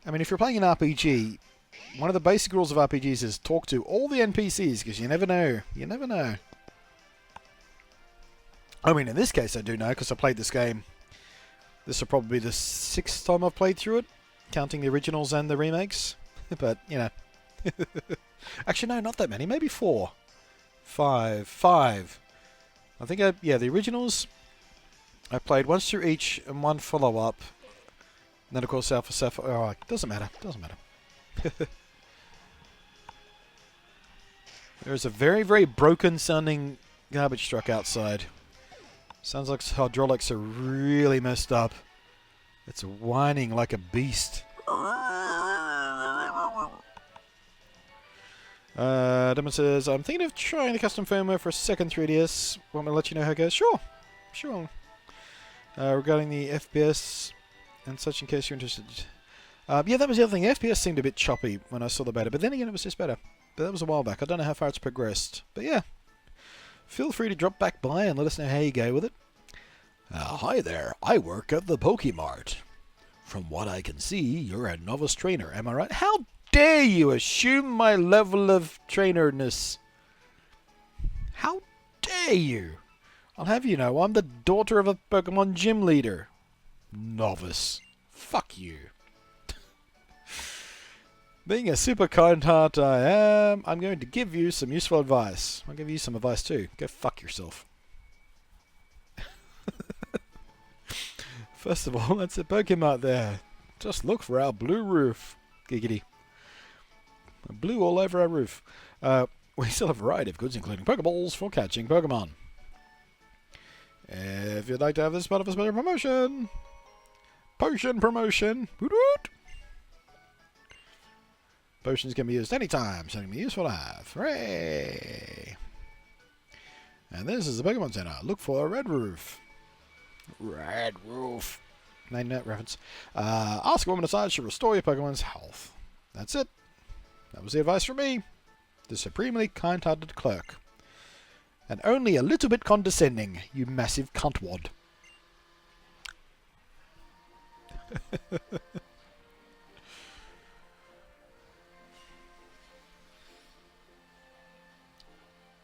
I mean, if you're playing an RPG, one of the basic rules of RPGs is talk to all the NPCs, because you never know. You never know. I mean, in this case I do know, because I played this game. This will probably be the 6th time I've played through it, counting the originals and the remakes. But, you know. Actually, no, not that many. Maybe 4. 5. I think the originals, I played once through each and one follow-up. And then, of course, Alpha Sapphire. Oh, doesn't matter. There's a very, very broken sounding garbage truck outside. Sounds like hydraulics are really messed up. It's whining like a beast. Demon says, I'm thinking of trying the custom firmware for a second 3DS. Want me to let you know how it goes? Sure. Sure. Regarding the FPS and such, in case you're interested. Yeah, that was the other thing. FPS seemed a bit choppy when I saw the beta, but then again, it was just better. But that was a while back. I don't know how far it's progressed. But yeah, feel free to drop back by and let us know how you go with it. Hi there. I work at the Pokemart. From what I can see, you're a novice trainer. Am I right? How dare you assume my level of trainerness? How dare you? I'll have you know, I'm the daughter of a Pokemon gym leader. Novice. Fuck you. Being a super kind heart I am, I'm going to give you some useful advice. I'll give you some advice too. Go fuck yourself. First of all, that's a Pokemon there. Just look for our blue roof. Giggity. Blue all over our roof. We sell a variety of goods, including Pokeballs for catching Pokemon. If you'd like to have this part of a special promotion. Potion promotion. Woot! Potions can be used anytime, so they can be useful to have. Hooray! And this is the Pokemon Center. Look for a red roof. Red roof. 9-net reference. Ask a woman aside, she'll restore your Pokemon's health. That's it. That was the advice from me. The supremely kind-hearted clerk. And only a little bit condescending, you massive cuntwad.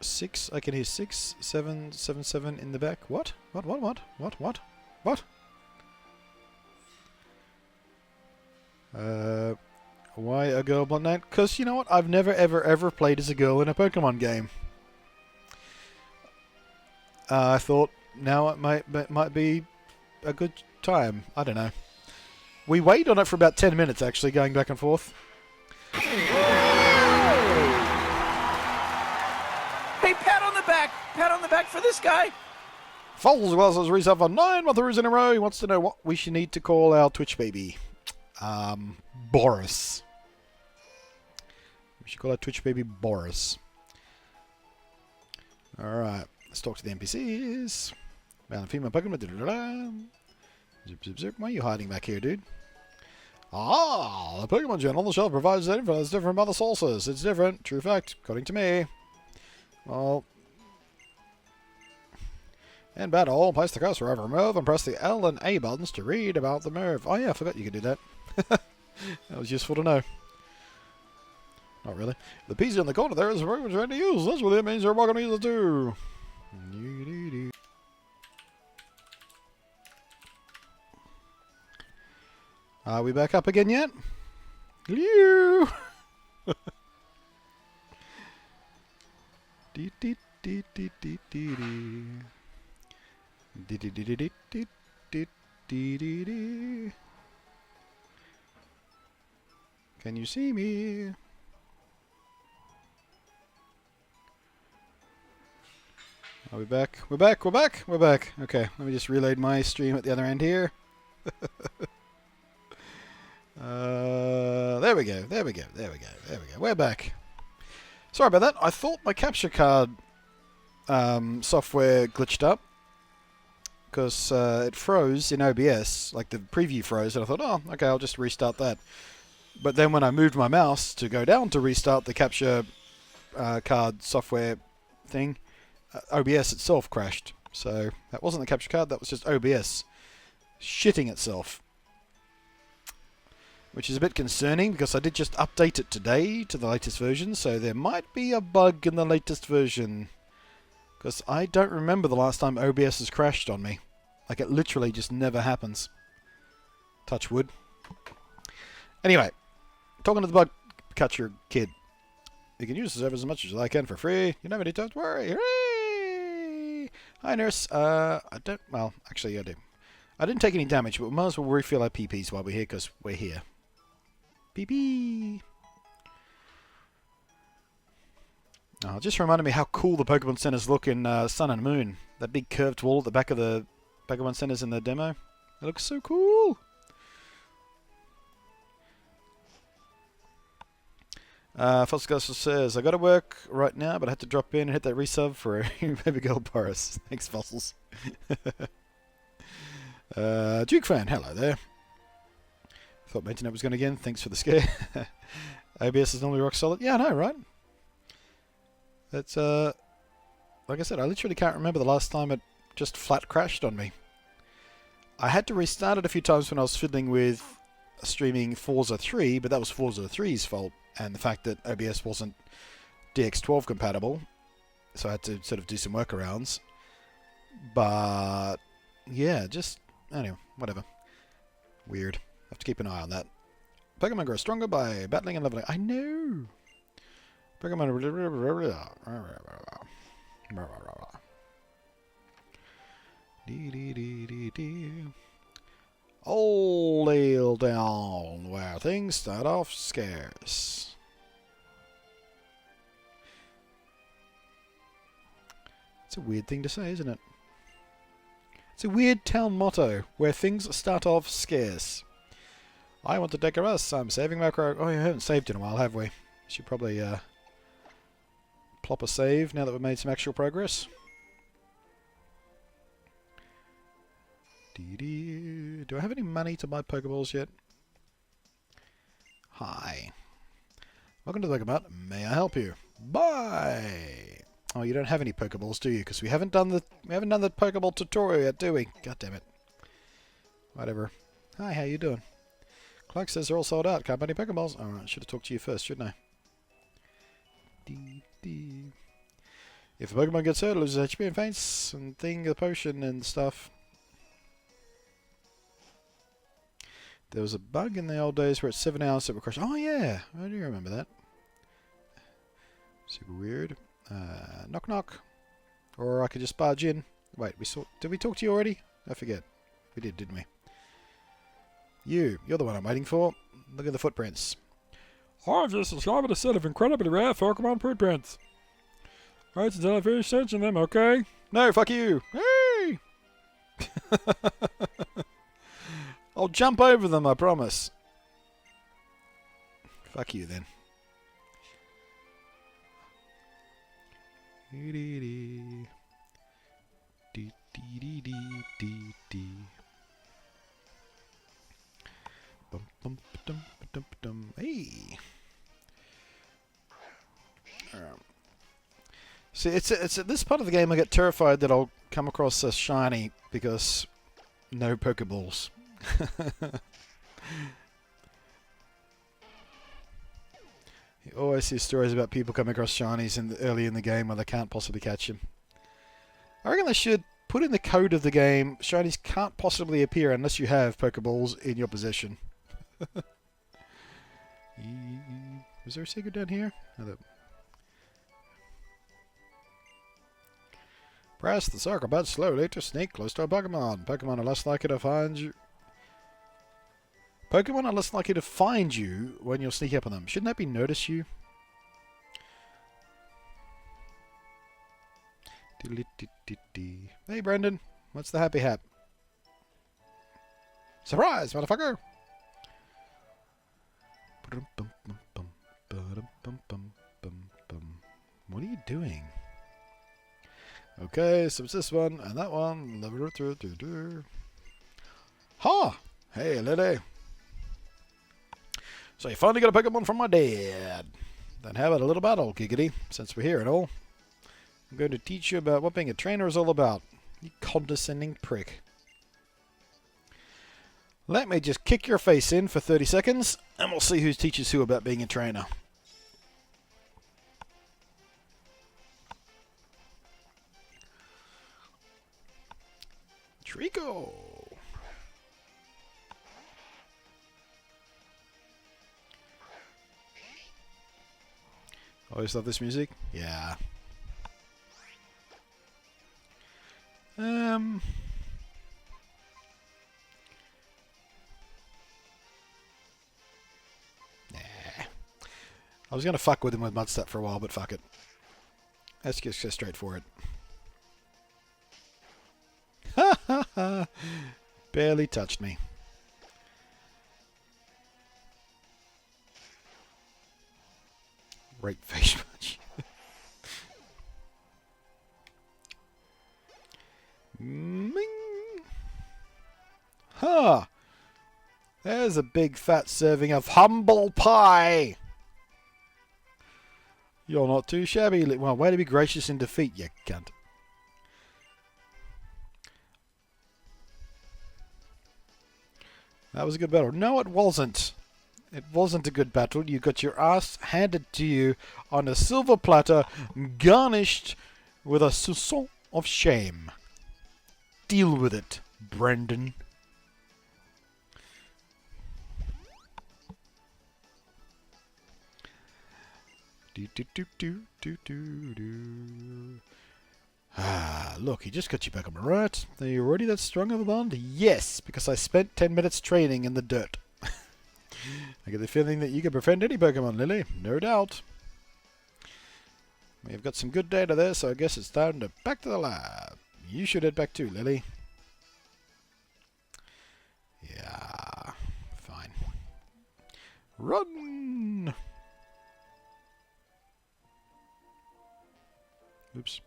Six, I can hear 6, 7, 7, 7 in the back. What? What? Why a girl Blood Knight? Because, you know what? I've never, ever played as a girl in a Pokemon game. I thought now it might be a good time. I don't know. We waited on it for about 10 minutes, actually, going back and forth. Hey, pat on the back! Pat on the back for this guy! Foles Wells has reset for 9 months in a row. He wants to know what we should need to call our Twitch baby. Boris. We should call our Twitch baby Boris. Alright, let's talk to the NPCs. Found a female Pokemon. Zip, zip, zip. Why are you hiding back here, dude? The Pokemon Journal on the shelf provides that info that's different from other sources. It's different. True fact, according to me. Well, in battle, place the cursor over a move and press the L and A buttons to read about the move. Oh yeah, I forgot you could do that. That was useful to know. Not really. The PC in the corner there is a Pokemon trying to use. That's what it means you're welcome to use it too. Are we back up again yet? Hello! Can you see me? Are we back? We're back! Okay, let me just reload my stream at the other end here. There we go. We're back. Sorry about that. I thought my capture card software glitched up because it froze in OBS, like the preview froze, and I thought, oh, okay, I'll just restart that. But then when I moved my mouse to go down to restart the capture card software thing, OBS itself crashed. So that wasn't the capture card, that was just OBS shitting itself. Which is a bit concerning because I did just update it today to the latest version, so there might be a bug in the latest version. Because I don't remember the last time OBS has crashed on me. Like, it literally just never happens. Touch wood. Anyway, talking to the bug catcher kid. You can use the server as much as I can for free. You never need to worry. Hooray! Hi, nurse. I don't... Well, actually, I do. I didn't take any damage, but we might as well refill our PPs while we're here, because we're here. PP! Oh, it just reminded me how cool the Pokemon Centers look in Sun and Moon. That big curved wall at the back of the Pokemon Centers in the demo. It looks so cool. Foster says, I got to work right now, but I had to drop in and hit that resub for Baby Girl Boris. Thanks, Fossils. Duke fan, hello there. Thought my internet was going again. Thanks for the scare. OBS is normally rock solid. Yeah, I know, right? That's, like I said, I literally can't remember the last time it just flat crashed on me. I had to restart it a few times when I was fiddling with streaming Forza 3, but that was Forza 3's fault, and the fact that OBS wasn't DX12 compatible, so I had to sort of do some workarounds. But yeah, just anyway, whatever. Weird. Have to keep an eye on that. Pokemon grow stronger by battling and leveling. I know. Pokemon. Old Ale Down, where things start off scarce. It's a weird thing to say, isn't it? It's a weird town motto, where things start off scarce. I want to take a rest. I'm saving macro. Oh, we haven't saved in a while, have we? Should probably plop a save now that we've made some actual progress. Do I have any money to buy Pokeballs yet? Hi. Welcome to the Pokemon. May I help you? Buy. Oh, you don't have any Pokeballs, do you? Because we haven't done the Pokeball tutorial yet, do we? God damn it. Whatever. Hi, how you doing? Clark says they're all sold out. Can't buy any Pokeballs. Alright, should have talked to you first, shouldn't I? If a Pokemon gets hurt, it loses HP and faints, and thing the potion and stuff. There was a bug in the old days where it's 7 hours that would crash. Oh yeah, I do remember that. Super weird. Knock knock. Or I could just barge in. Wait, did we talk to you already? I forget. We did, didn't we? You're the one I'm waiting for. Look at the footprints. I've just discovered a set of incredibly rare Pokemon footprints. Wait until I finish searching them, okay? No, fuck you! Hey! I'll jump over them, I promise. Fuck you, then. Hey! See, it's at this part of the game I get terrified that I'll come across a shiny because no Pokeballs. You always see stories about people coming across shinies early in the game where they can't possibly catch them. I reckon they should put in the code of the game, shinies can't possibly appear unless you have Pokeballs in your possession. Is there a secret down here? No, press the circle button slowly to sneak close to a Pokemon. Pokemon are less likely to find you. Pokemon are less likely to find you when you'll sneak up on them. Shouldn't that be notice you? Hey, Brendan. What's the happy hap? Surprise, motherfucker! What are you doing? Okay, so it's this one and that one. Ha! Hey, Lilly. So you finally got a Pokemon from my dad. Then how about a little battle, Giggity, since we're here and all. I'm going to teach you about what being a trainer is all about. You condescending prick. Let me just kick your face in for 30 seconds, and we'll see who teaches who about being a trainer. Trico! Always love this music? Yeah. Nah. I was going to fuck with him with Mudstep for a while, but fuck it. Let's just go straight for it. Ha ha ha! Barely touched me. Right face punch. Ming! Ha! There's a big fat serving of humble pie! You're not too shabby. Well, way to be gracious in defeat, you cunt. That was a good battle. No, it wasn't. It wasn't a good battle. You got your ass handed to you on a silver platter, garnished with a soupçon of shame. Deal with it, Brendan. Ah, look, he just got you back on my right. Are you already that strong of a bond? Yes, because I spent 10 minutes training in the dirt. I get the feeling that you can befriend any Pokemon, Lilly. No doubt. We've got some good data there, so I guess it's time to back to the lab. You should head back too, Lilly. Yeah, fine. Run! Oops.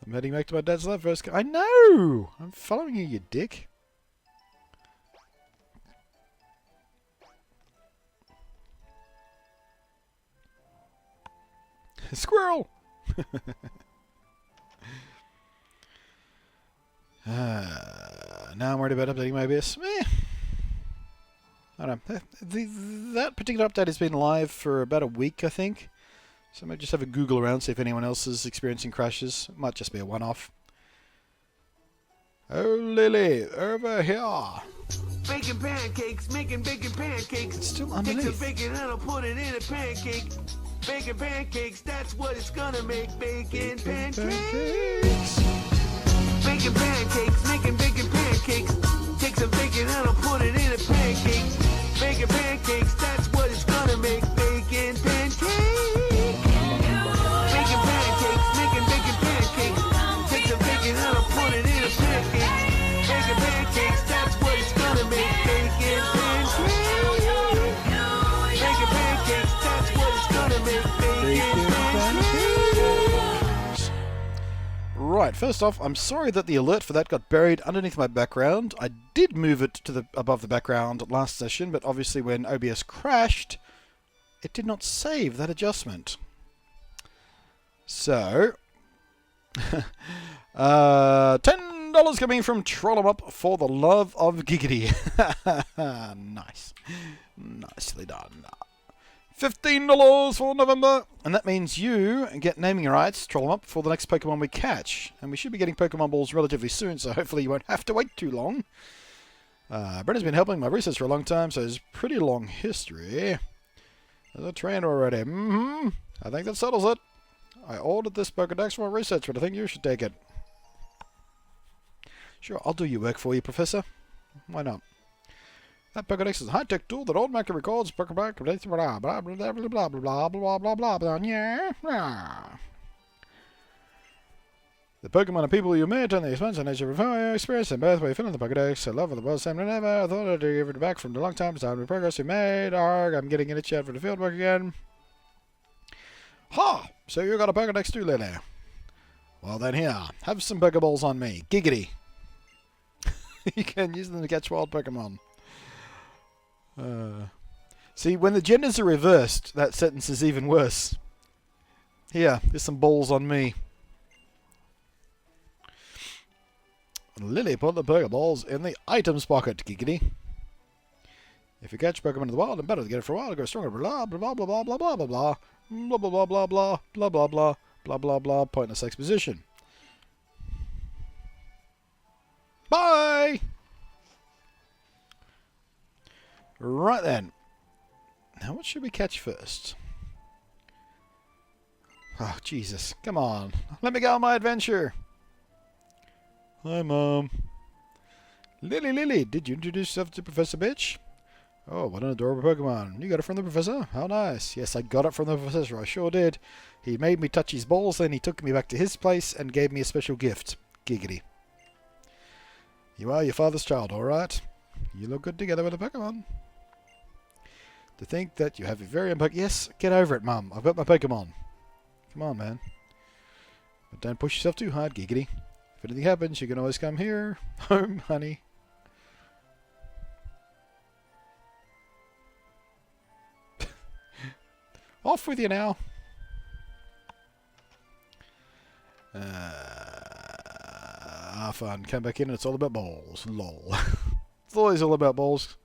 I'm heading back to my dad's lab first. I know! I'm following you, you dick. Squirrel! Now I'm worried about updating my OBS. I don't know. That particular update has been live for about a week, I think. So I might just have a Google around, see if anyone else is experiencing crashes. It might just be a one-off. Oh, Lilly, over here. Baking pancakes, making bacon pancakes. It's still Take underneath. some bacon and I'll put it in a pancake. Bacon pancakes, that's what it's gonna make. Bacon pancakes. Bacon pancakes, making bacon pancakes. Take some bacon and I'll put it in a pancake. Bacon pancakes, that's what it's gonna make. Bacon pancakes. Bacon pancakes, making bacon pancakes. Take some bacon and I'll put it in a pancake. Bacon pancakes, that's what it's gonna make. Bacon pancakes. Bacon pancakes, that's what it's gonna make. Bacon pancakes. Right, first off, I'm sorry that the alert for that got buried underneath my background. I did move it to the above the background last session, but obviously when OBS crashed, it did not save that adjustment. So, $10 coming from Troll 'em Up for the love of Giggity. Nice. Nicely done. $15 for November. And that means you get naming rights, Troll 'em Up, for the next Pokemon we catch. And we should be getting Pokemon balls relatively soon, so hopefully you won't have to wait too long. Brendan's been helping my research for a long time, so there's pretty long history. There's a trainer already. I think that settles it. I ordered this Pokedex for my research, but I think you should take it. Sure, I'll do your work for you, Professor. Why not? That Pokedex is a high-tech tool that automatically records Pokemon blah blah blah blah blah blah blah blah blah blah. Yeah. The Pokemon and people you met and the expense and nature of your experience and both way filling the Pokedex. I love the world same than ever. I thought I'd give it back from the long time. It's time the progress we made. Arg, I'm getting in a chat for the field work again. Ha! So you got a Pokedex too, Lilly? Well then here, have some Pokeballs on me. Giggity. You can use them to catch wild Pokemon. See, when the genders are reversed, that sentence is even worse. Here, there's some balls on me. Lilly put the Pokeballs in the items pocket, Giggity. If you catch Pokemon in the wild, and better to get it for a while to go stronger. Blah blah blah blah blah blah blah blah blah blah blah blah blah blah blah blah blah blah blah blah. Pointless exposition. Bye. Right then. Now what should we catch first? Oh Jesus! Come on, let me go on my adventure. Hi, Mom. Lilly, did you introduce yourself to Professor Bitch? Oh, what an adorable Pokemon. You got it from the professor? How nice. Yes, I got it from the professor. I sure did. He made me touch his balls, then he took me back to his place and gave me a special gift. Giggity. You are your father's child, alright? You look good together with a Pokemon. To think that you have a very own Pokemon. Yes, get over it, Mum. I've got my Pokemon. Come on, man. But don't push yourself too hard, Giggity. If anything happens, you can always come here. Home, honey. Off with you now. Fun. Come back in and it's all about balls. Lol. It's always all about balls.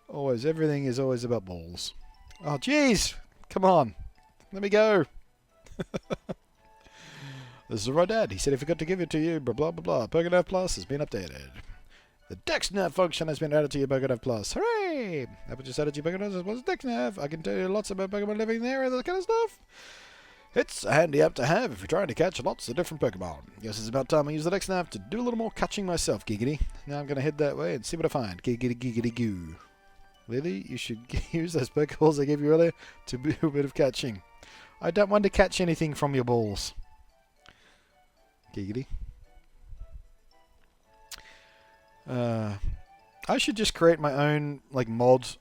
Always. Everything is always about balls. Oh, jeez. Come on. Let me go. This is my dad. He said he forgot to give it to you. Blah, blah, blah, blah. Pokédev Plus has been updated. The DexNav function has been added to your Pokédev Plus. Hooray! Apple just added to your Pokédev as well as DexNav. I can tell you lots about Pokemon living there and that kind of stuff. It's a handy app to have if you're trying to catch lots of different Pokemon. Guess it's about time I use the DexNav to do a little more catching myself, Giggity. Now I'm going to head that way and see what I find. Giggity, giggity, goo. Lily, you should use those Pokeballs I gave you earlier to do a bit of catching. I don't want to catch anything from your balls. Giggity. I should just create my own like modded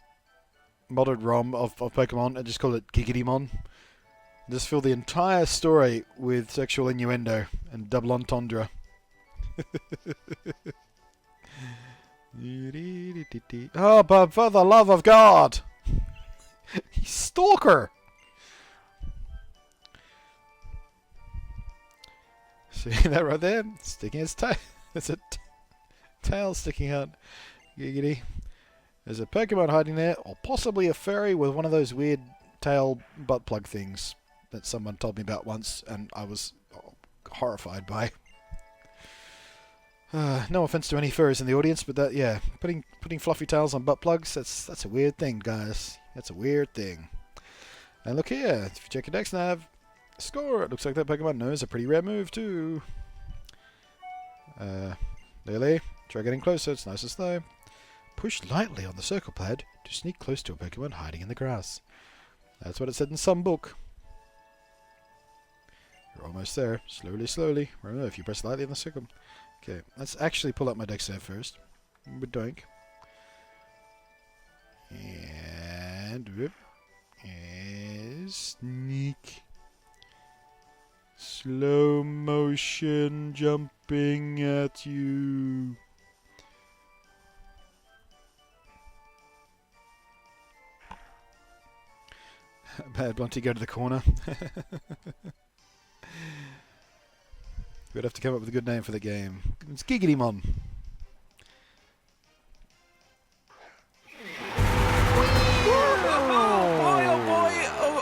ROM of Pokemon and just call it Giggitymon. Just fill the entire story with sexual innuendo and double entendre. Oh, but for the love of God! You stalker! See that right there? Sticking his tail. There's a tail sticking out. Giggity. There's a Pokemon hiding there, or possibly a fairy with one of those weird tail butt plug things that someone told me about once, and I was horrified by. No offense to any furries in the audience, but that, yeah, putting fluffy tails on butt plugs, that's a weird thing, guys. That's a weird thing. And look here, if you check your DexNav, score! It looks like that Pokemon knows a pretty rare move, too. Lily, try getting closer, it's nice and slow. Push lightly on the circle pad to sneak close to a Pokemon hiding in the grass. That's what it said in some book. You're almost there. Slowly, slowly. Remember, if you press lightly on the circle. Okay, let's actually pull up my DexNav first. Doink. And whoop. And sneak. Slow motion jumping at you. Bad Blunty, go to the corner. We'd have to come up with a good name for the game. It's Giggitymon.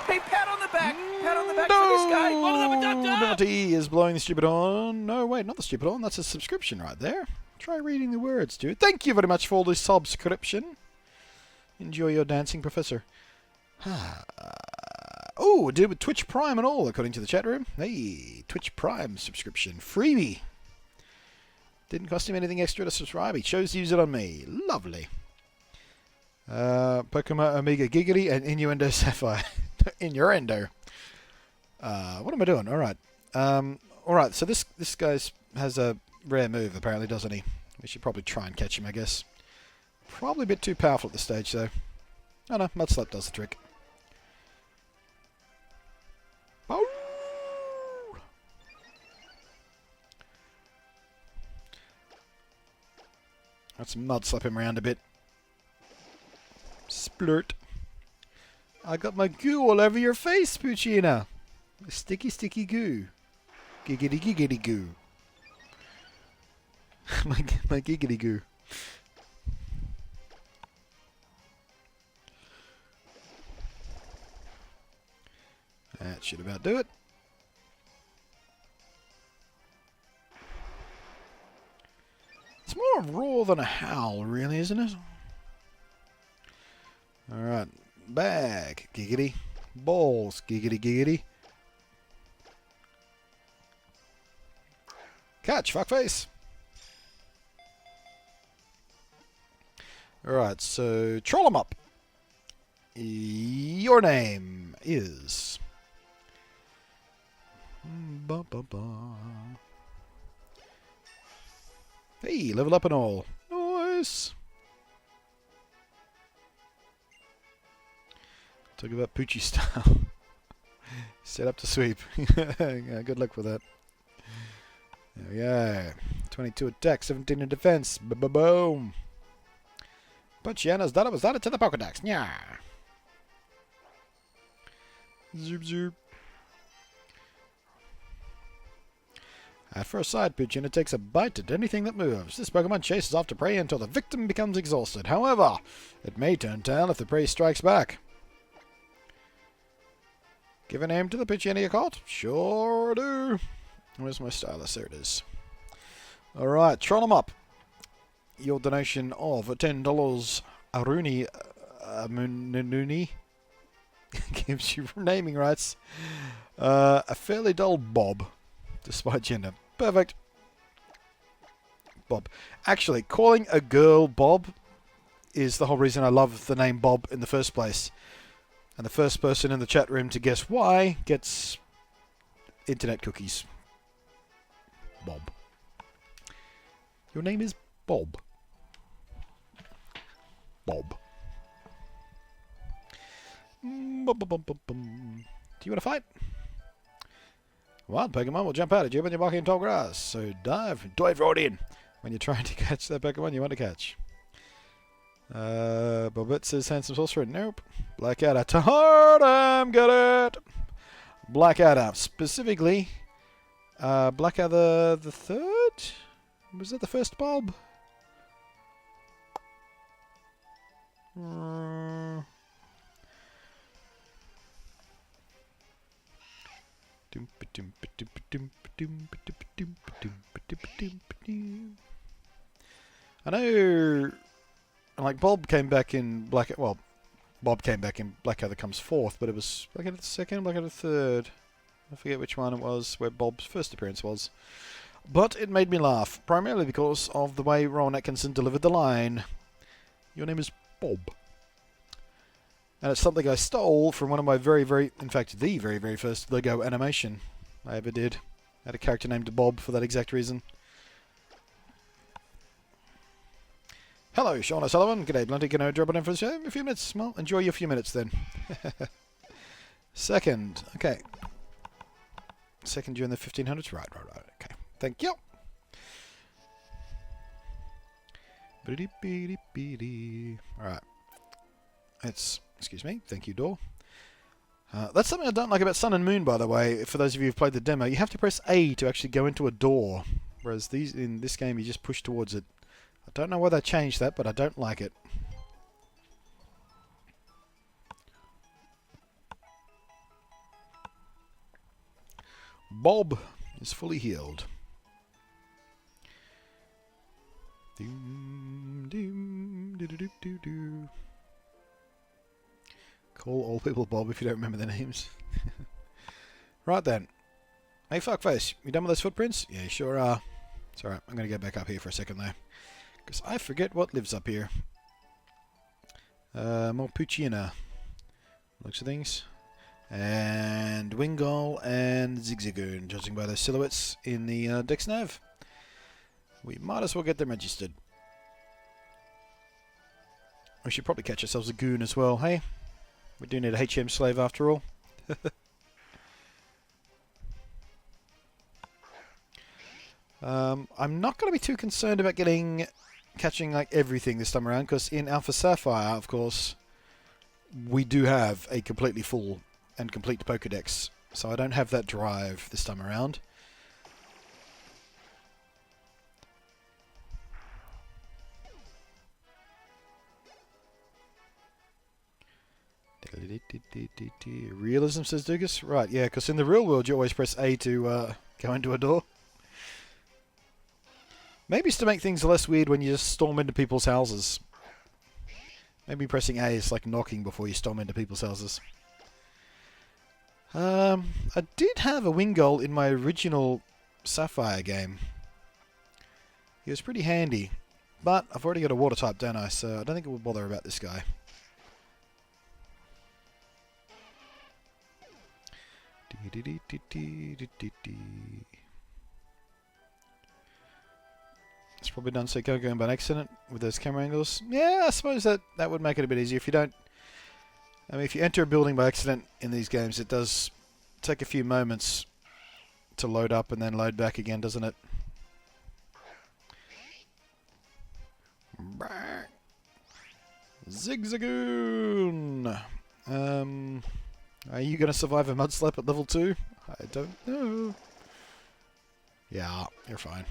Hey, pat on the back! Pat on the back for this guy! Naughty is blowing the stupid horn. No, wait, not the stupid horn. That's a subscription right there. Try reading the words, dude. Thank you very much for the subscription. Enjoy your dancing, Professor. Oh, a dude with Twitch Prime and all, according to the chat room. Hey, Twitch Prime subscription. Freebie. Didn't cost him anything extra to subscribe. He chose to use it on me. Lovely. Pokemon Omega Giggity and Innuendo Sapphire. Innuendo. What am I doing? Alright. Alright, so this guy has a rare move, apparently, doesn't he? We should probably try and catch him, I guess. Probably a bit too powerful at this stage, though. Oh no, Mudslap does the trick. Oh! Let's Mudslap him around a bit. Splurt. I got my goo all over your face, Puccina. Sticky, sticky goo. Giggity, giggity goo. my giggity goo. That should about do it. It's more a roar than a howl, really, isn't it? Alright. Bag. Giggity. Balls. Giggity, giggity. Catch, fuckface. Alright, so troll 'em up. Your name is... Hey, level up and all. Nice. Talk about Poochie style. Set up to sweep. Yeah, good luck with that. There we go. 22 attack, 17 in defense. Boom. Pochiana's daughter was added to the Pokedex. Yeah. Zoop zoop. At first sight, Poochyena takes a bite at anything that moves. This Pokemon chases after prey until the victim becomes exhausted. However, it may turn tail if the prey strikes back. Give a name to the Poochyena you caught? Sure do. Where's my stylus? There it is. Alright, troll 'em up. Your donation of $10 Aruni Mununi gives you naming rights. A fairly dull Bob, despite gender. Perfect. Bob. Actually, calling a girl Bob is the whole reason I love the name Bob in the first place. And the first person in the chat room to guess why gets internet cookies. Bob. Your name is Bob. Bob. Do you want to fight? Wild Pokemon will jump out at you when you're walking in tall grass, so dive right in when you're trying to catch that Pokemon you want to catch. Bobette says handsome sorcerer. Nope. Blackadder. Tahardam, get it! Blackadder. Specifically, Blackadder the third? Was that the first Bob? I know, like, Bob came back in Blackadder. Well, Bob came back in Blackadder comes fourth, but it was Blackadder the second, Blackadder the third. I forget which one it was where Bob's first appearance was. But it made me laugh, primarily because of the way Rowan Atkinson delivered the line. Your name is Bob. And it's something I stole from one of my in fact, the very first Lego animation I ever did. I had a character named Bob for that exact reason. Hello, Sean O'Sullivan. G'day, Blunty. Can I drop it in for the show? A few minutes. Well, enjoy your few minutes then. Second. Okay. Second during the 1500s. Right. Okay. Thank you. Alright. Excuse me. Thank you, door. That's something I don't like about Sun and Moon, by the way. For those of you who've played the demo, you have to press A to actually go into a door. Whereas in this game, you just push towards it. I don't know why they changed that, but I don't like it. Bob is fully healed. Call all people Bob if you don't remember their names. Right then. Hey fuckface, you done with those footprints? Yeah, you sure are. It's alright, I'm going to get back up here for a second though. Because I forget what lives up here. More Poochyena. Looks of things. And Wingull and Zigzagoon, judging by their silhouettes in the Dex Nav. We might as well get them registered. We should probably catch ourselves a goon as well, hey? We do need a HM slave after all. I'm not going to be too concerned about catching like everything this time around, because in Alpha Sapphire, of course, we do have a completely full and complete Pokedex, so I don't have that drive this time around. Realism, says Dugas. Right, yeah, because in the real world you always press A to go into a door. Maybe it's to make things less weird when you just storm into people's houses. Maybe pressing A is like knocking before you storm into people's houses. I did have a Wingull in my original Sapphire game. He was pretty handy. but I've already got a water type, don't I? So I don't think it will bother about this guy. It's probably done so going by accident with those camera angles. Yeah, I suppose that would make it a bit easier if you don't. I mean, if you enter a building by accident in these games, it does take a few moments to load up and then load back again, doesn't it? Zigzagoon! Are you going to survive a mud slap at level 2? I don't know. Yeah, you're fine.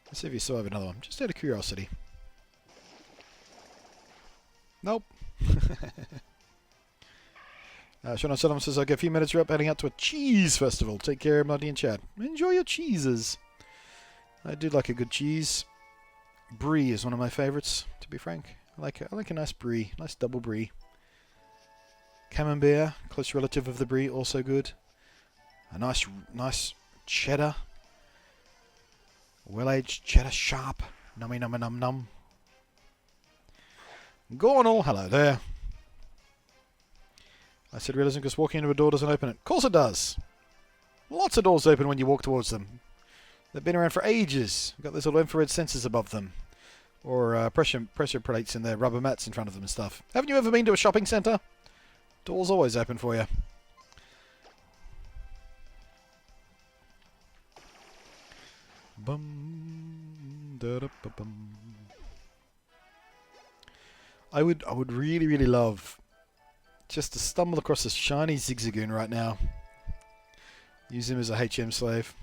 Let's see if you survive another one, just out of curiosity. Nope. Sean Settlement says, I'll get a few minutes. You're up heading out to a cheese festival. Take care, Bloody and Chad. Enjoy your cheeses. I do like a good cheese. Brie is one of my favourites, to be frank. I like a nice brie, nice double brie. Camembert, close relative of the brie, also good. A nice cheddar. Well-aged cheddar sharp. Nummy nummy num num. Gornal, hello there. I said realism because walking into a door doesn't open it. Of course it does. Lots of doors open when you walk towards them. They've been around for ages. Got those little infrared sensors above them. Or pressure plates in their rubber mats in front of them and stuff. Haven't you ever been to a shopping centre? Doors always open for you. Bum, da, da, ba, bum. I would really love just to stumble across a shiny Zigzagoon right now. Use him as a HM slave.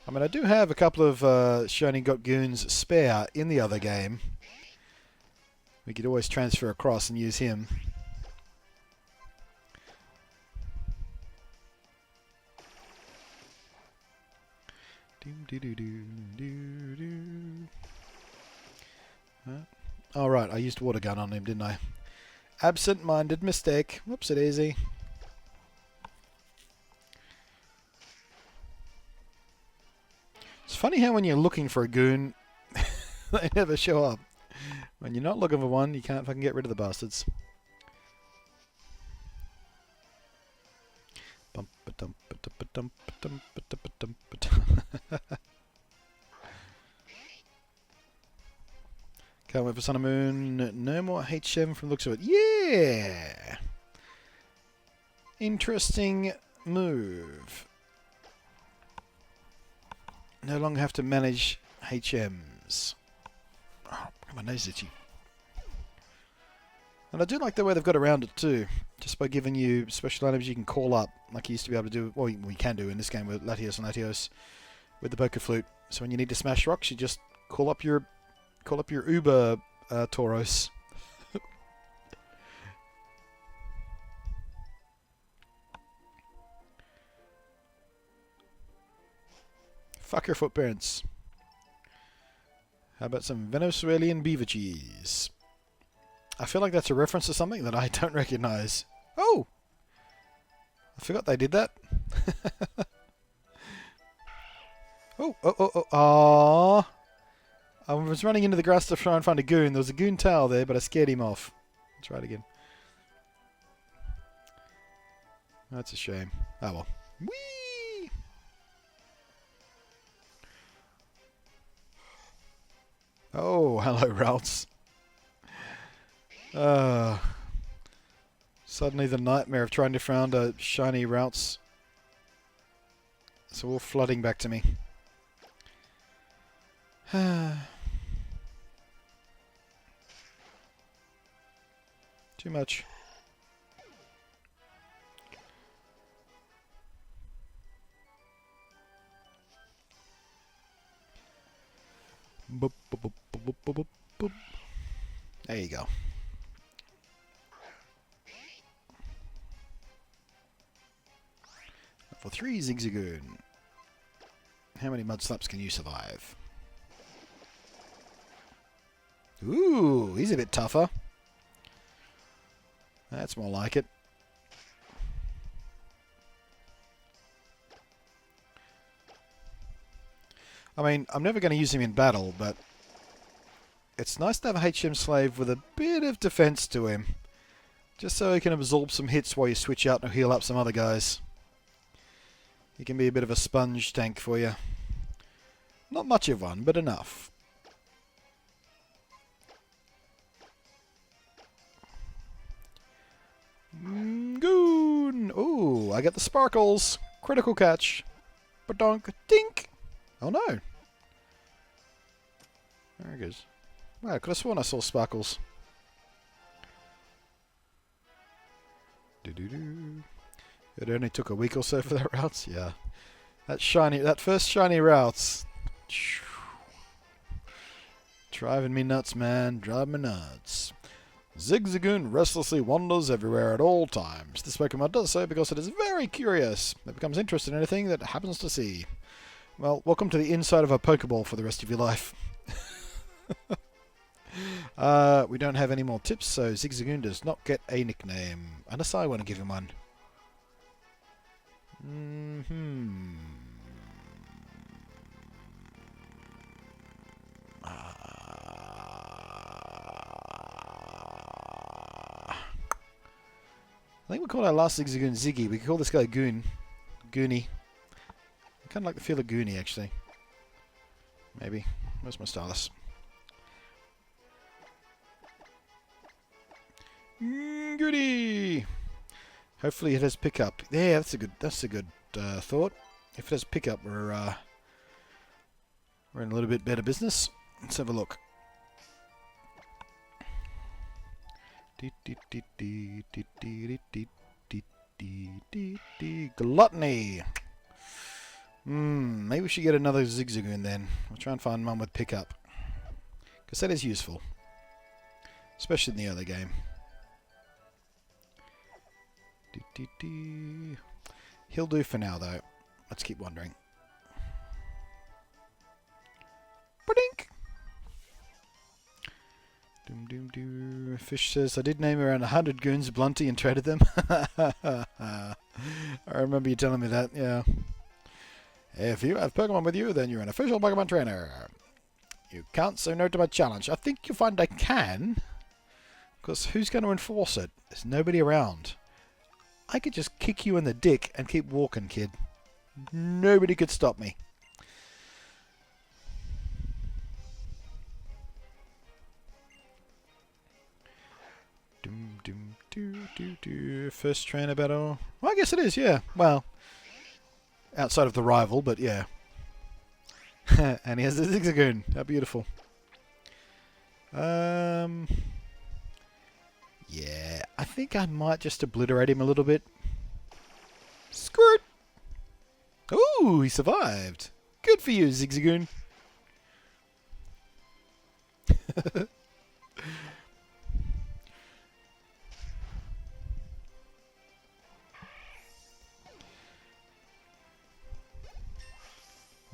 I mean, I do have a couple of shiny got goons spare in the other game. We could always transfer across and use him. Oh, right, I used water gun on him, didn't I? Absent-minded mistake. Whoops-a-daisy. It's funny how when you're looking for a goon, they never show up. When you're not looking for one, you can't fucking get rid of the bastards. Can't wait for Sun and Moon. No more HM from the looks of it. Yeah! Interesting move. No longer have to manage HMs. Oh, my nose is itchy. And I do like the way they've got around it too. Just by giving you special items you can call up, like you used to be able to do. Well, we can do in this game with Latios and Latios with the Poker Flute. So when you need to smash rocks, you just call up your Uber Tauros. Fuck your footprints. How about some Venezuelan beaver cheese? I feel like that's a reference to something that I don't recognize. Oh! I forgot they did that. Oh. Aww. I was running into the grass to try and find a goon. There was a goon towel there, but I scared him off. Let's try it again. That's a shame. Oh well. Whee! Oh, hello, Routes. Suddenly the nightmare of trying to find a shiny Routes. It's all flooding back to me. Too much. Boop, boop, boop, boop, boop, boop, boop. There you go. For 3 Zigzagoon. How many mud slaps can you survive? Ooh, he's a bit tougher. That's more like it. I mean, I'm never going to use him in battle, but it's nice to have a HM slave with a bit of defense to him. Just so he can absorb some hits while you switch out and heal up some other guys. He can be a bit of a sponge tank for you. Not much of one, but enough. Goon! Ooh, I get the sparkles. Critical catch. Badonk. Dink! Oh no. There he goes. Wow, I could have sworn I saw sparkles. Doo-doo-doo. It only took a week or so for that route. Yeah. That first shiny route. Driving me nuts, man. Driving me nuts. Zigzagoon restlessly wanders everywhere at all times. This Pokemon does so because it is very curious. It becomes interested in anything that it happens to see. Well, welcome to the inside of a Pokeball for the rest of your life. We don't have any more tips, so Zigzagoon does not get a nickname. Unless I want to give him one. I think we call our last Zigzagoon Ziggy. We can call this guy Goon. Goonie. I kind of like the feel of Goonie, actually. Maybe. Where's my stylus? Goody! Hopefully it has pickup. Yeah, that's a good thought. If it has pickup, we're in a little bit better business. Let's have a look. Gluttony! Maybe we should get another Zigzagoon then. We'll try and find one with pickup. Because that is useful. Especially in the early game. He'll do for now, though. Let's keep wandering. Ba-dink! Doom doom doo. Fish says, I did name around 100 goons Blunty and traded them. I remember you telling me that, yeah. If you have Pokemon with you, then you're an official Pokemon trainer. You can't say no to my challenge. I think you'll find I can. Because who's going to enforce it? There's nobody around. I could just kick you in the dick and keep walking, kid. Nobody could stop me. Doom, doom, doo, doo, doo. First trainer battle. Well, I guess it is, yeah. Well, outside of the rival, but yeah. And he has the Zigzagoon. How beautiful. Yeah, I think I might just obliterate him a little bit. Squirt! Ooh, he survived. Good for you, Zigzagoon.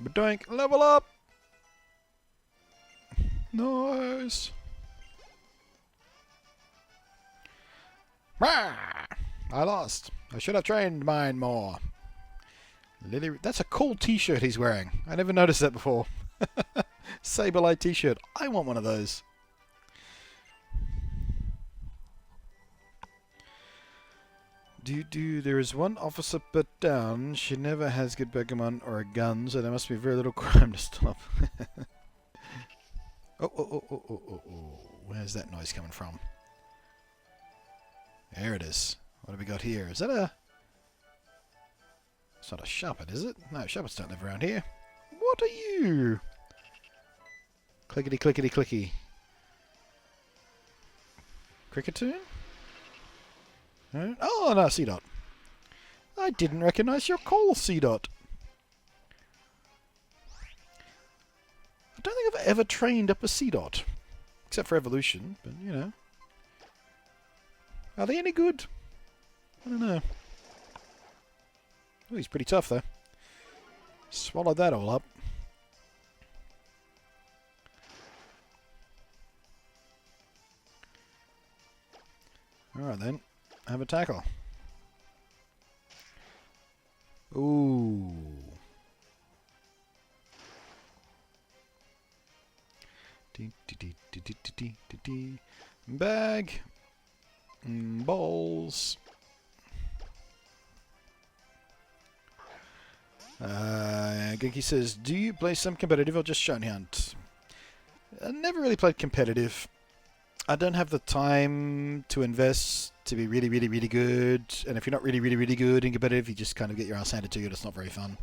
Badoink, level up! Nice! I lost. I should have trained mine more. Lilly, that's a cool t-shirt he's wearing. I never noticed that before. Sableye t-shirt. I want one of those. There is one officer put down. She never has good Pokemon or a gun, so there must be very little crime to stop. Oh. Where's that noise coming from? There it is. What have we got here? Is that a... It's not a Sharpet, is it? No, Sharpets don't live around here. What are you? Clickety clickety clicky. Cricketoon? Oh, no, Seedot. I didn't recognize your call, Seedot. I don't think I've ever trained up a Seedot. Except for evolution, but, you know. Are they any good? I don't know. Oh, he's pretty tough, though. Swallowed that all up. Alright then. Have a tackle. Ooh. Bag. Balls. Genki says, do you play some competitive or just shiny hunt? I never really played competitive. I don't have the time to invest to be really, really, really good. And if you're not really, really, really good in competitive, you just kind of get your ass handed to you. It's not very fun.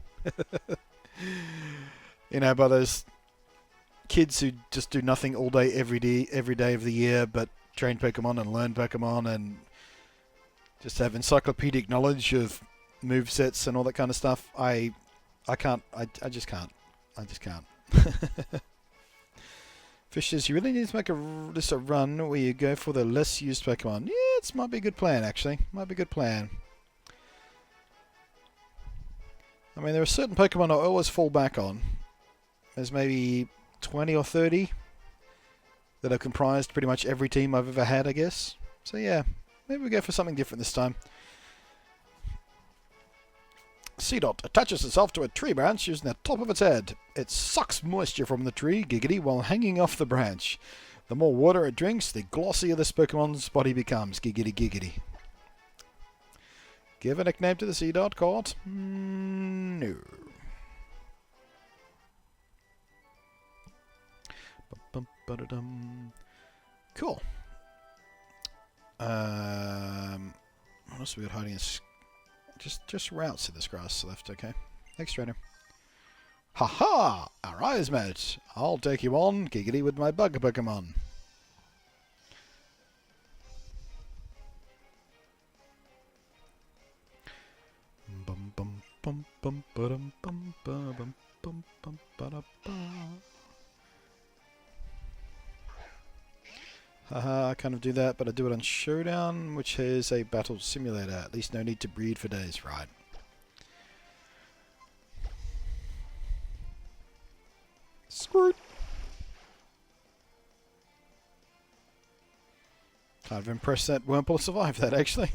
You know, but those kids who just do nothing all day, every day of the year, but train Pokemon and learn Pokemon and just have encyclopedic knowledge of movesets and all that kind of stuff. I just can't. Fish says, you really need to make a run where you go for the less used Pokemon. Yeah, it might be a good plan, actually. Might be a good plan. I mean, there are certain Pokemon I always fall back on. There's maybe 20 or 30 that have comprised pretty much every team I've ever had, I guess. So yeah, maybe we go for something different this time. Seedot attaches itself to a tree branch using the top of its head. It sucks moisture from the tree, giggity, while hanging off the branch. The more water it drinks, the glossier this Pokemon's body becomes, giggity giggity. Give a nickname to the Seedot, Court? No. Cool. What else have we got hiding in... Just routes in this grass left, okay. Next trainer. Ha-ha! Our eyes met. I'll take you on, giggity, with my bug Pokemon. Bum bum bum bum bum bum bum bum bum bum. Haha, I kind of do that, but I do it on Showdown, which has a battle simulator. At least no need to breed for days, right? Squirt! Kind of impressed that Wurmple survived that, actually.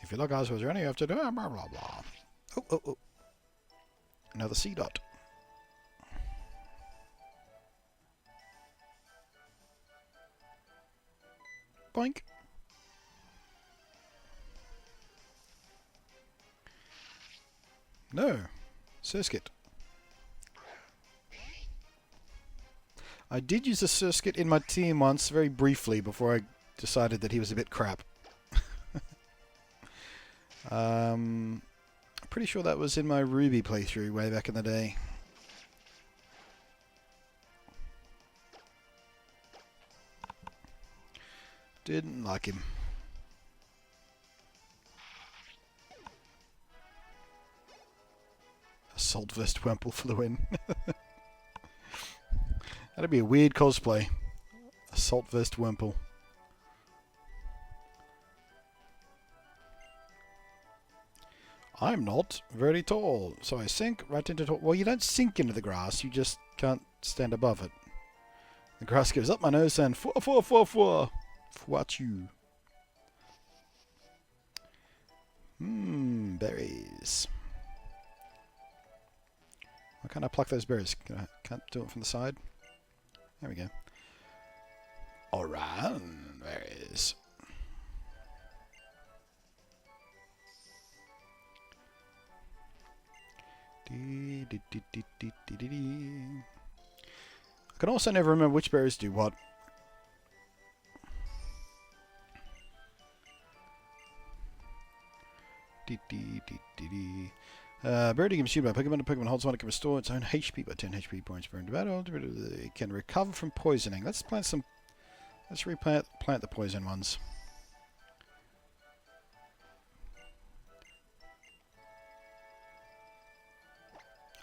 If you look out towards running, you have to do blah blah blah. Oh. Another Seedot. Boink. No. Surskit. I did use a Surskit in my team once, very briefly, before I decided that he was a bit crap. Pretty sure that was in my Ruby playthrough way back in the day. Didn't like him. Assault Vest Wemple for the win. That'd be a weird cosplay. Assault Vest Wemple. I'm not very tall, so I sink right into tall. Well, you don't sink into the grass, you just can't stand above it. The grass goes up my nose and what you? Berries. Why can't I pluck those berries? Can't do it from the side. There we go. Alright, berries. I can also never remember which berries do what. Berry gives you by Pokemon. A Pokemon holds one, it can restore its own HP by 10 HP points per battle. It can recover from poisoning. Let's plant some. Let's plant the poison ones.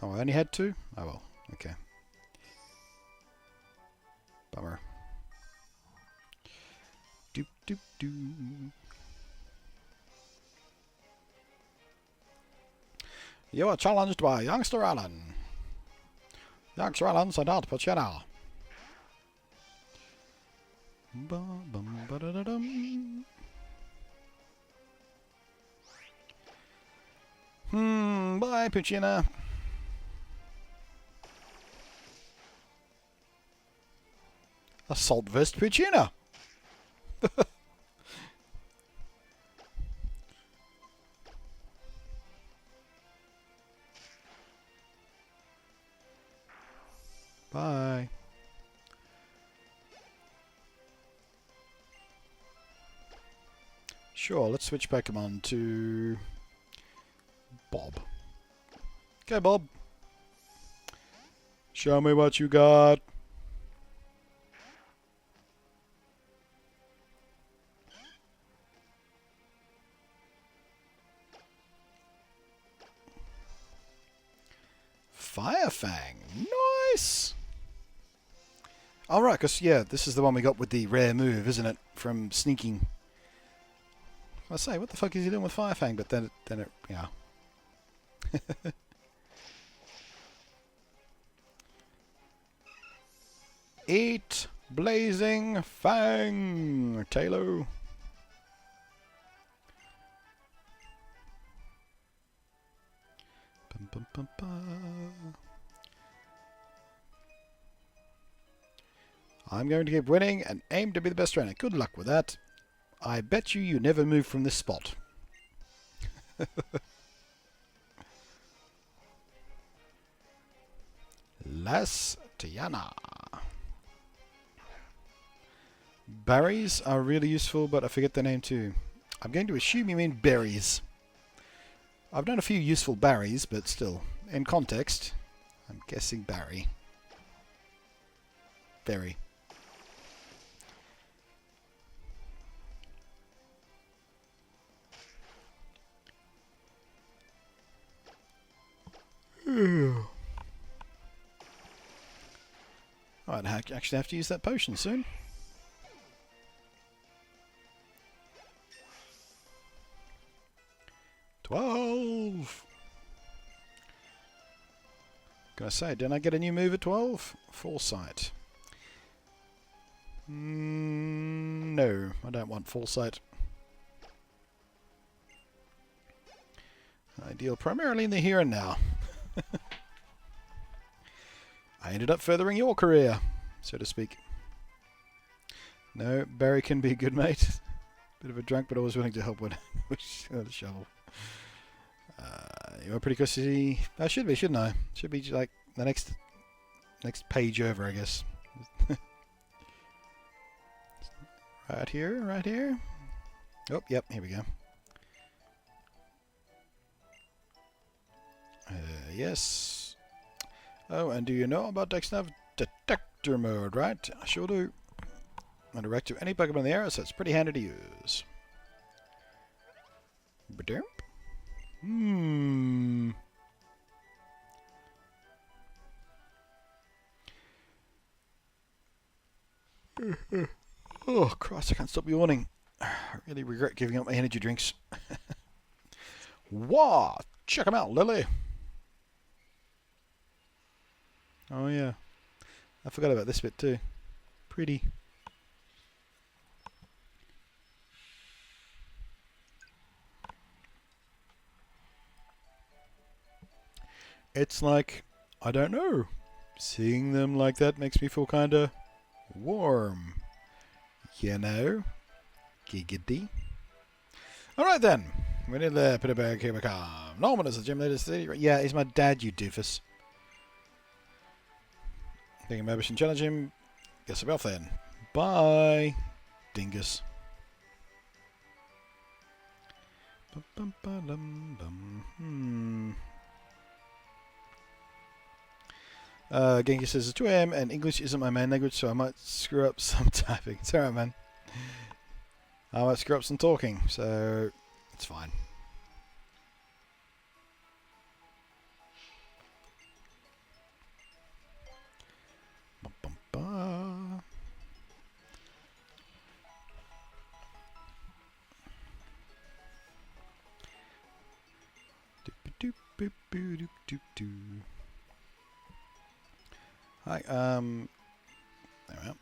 Oh, I only had 2? Oh well, okay. Bummer. Doop doop doo. You are challenged by Youngster Allen. Youngster Allen sent out Puccina. Bum-bum-ba-da-da-dum. Bye, Puccina. Assault Vest Puccina. Bye. Sure, let's switch Pokemon to Bob. Okay, Bob. Show me what you got. Firefang. Nice. Alright, because, yeah, this is the one we got with the rare move, isn't it? From sneaking. I say, what the fuck is he doing with Firefang? But then it, yeah. Eat blazing fang, Taylor. Bum, bum, bum, bum. I'm going to keep winning and aim to be the best trainer. Good luck with that. I bet you never move from this spot. Las Tiana. Berries are really useful, but I forget the name too. I'm going to assume you mean berries. I've done a few useful berries, but still, in context, I'm guessing berry. Berry. I'd actually have to use that potion soon. $12. Can I say, didn't I get a new move at 12? Foresight. No, I don't want Foresight. I deal primarily in the here and now. I ended up furthering your career, so to speak. No, Barry can be a good mate. Bit of a drunk, but always willing to help when with the shovel. You're pretty close to the... I should be, shouldn't I? Should be like the next page over, I guess. Right here, right here. Oh, yep, here we go. Yes. Oh, and do you know about Dexnav detector mode, right? I sure do. And direct to any Pokemon in the area, so it's pretty handy to use. Ba-derp. Oh, Christ, I can't stop yawning. I really regret giving up my energy drinks. Wow! Check them out, Lilly! Oh, yeah. I forgot about this bit, too. Pretty. It's like, I don't know. Seeing them like that makes me feel kinda warm. You know? Giggity. Alright then. We need the Pittsburgh here we come. Norman is the gym leader. Yeah, he's my dad, you doofus. Thinking maybe I should challenge him. Guess I'm off then. Bye, dingus. Genki says it's 2 AM and English isn't my main language, so I might screw up some typing. It's alright, man. I might screw up some talking, so it's fine. Boop, boop, doop, doop, doo. Hi, there we are.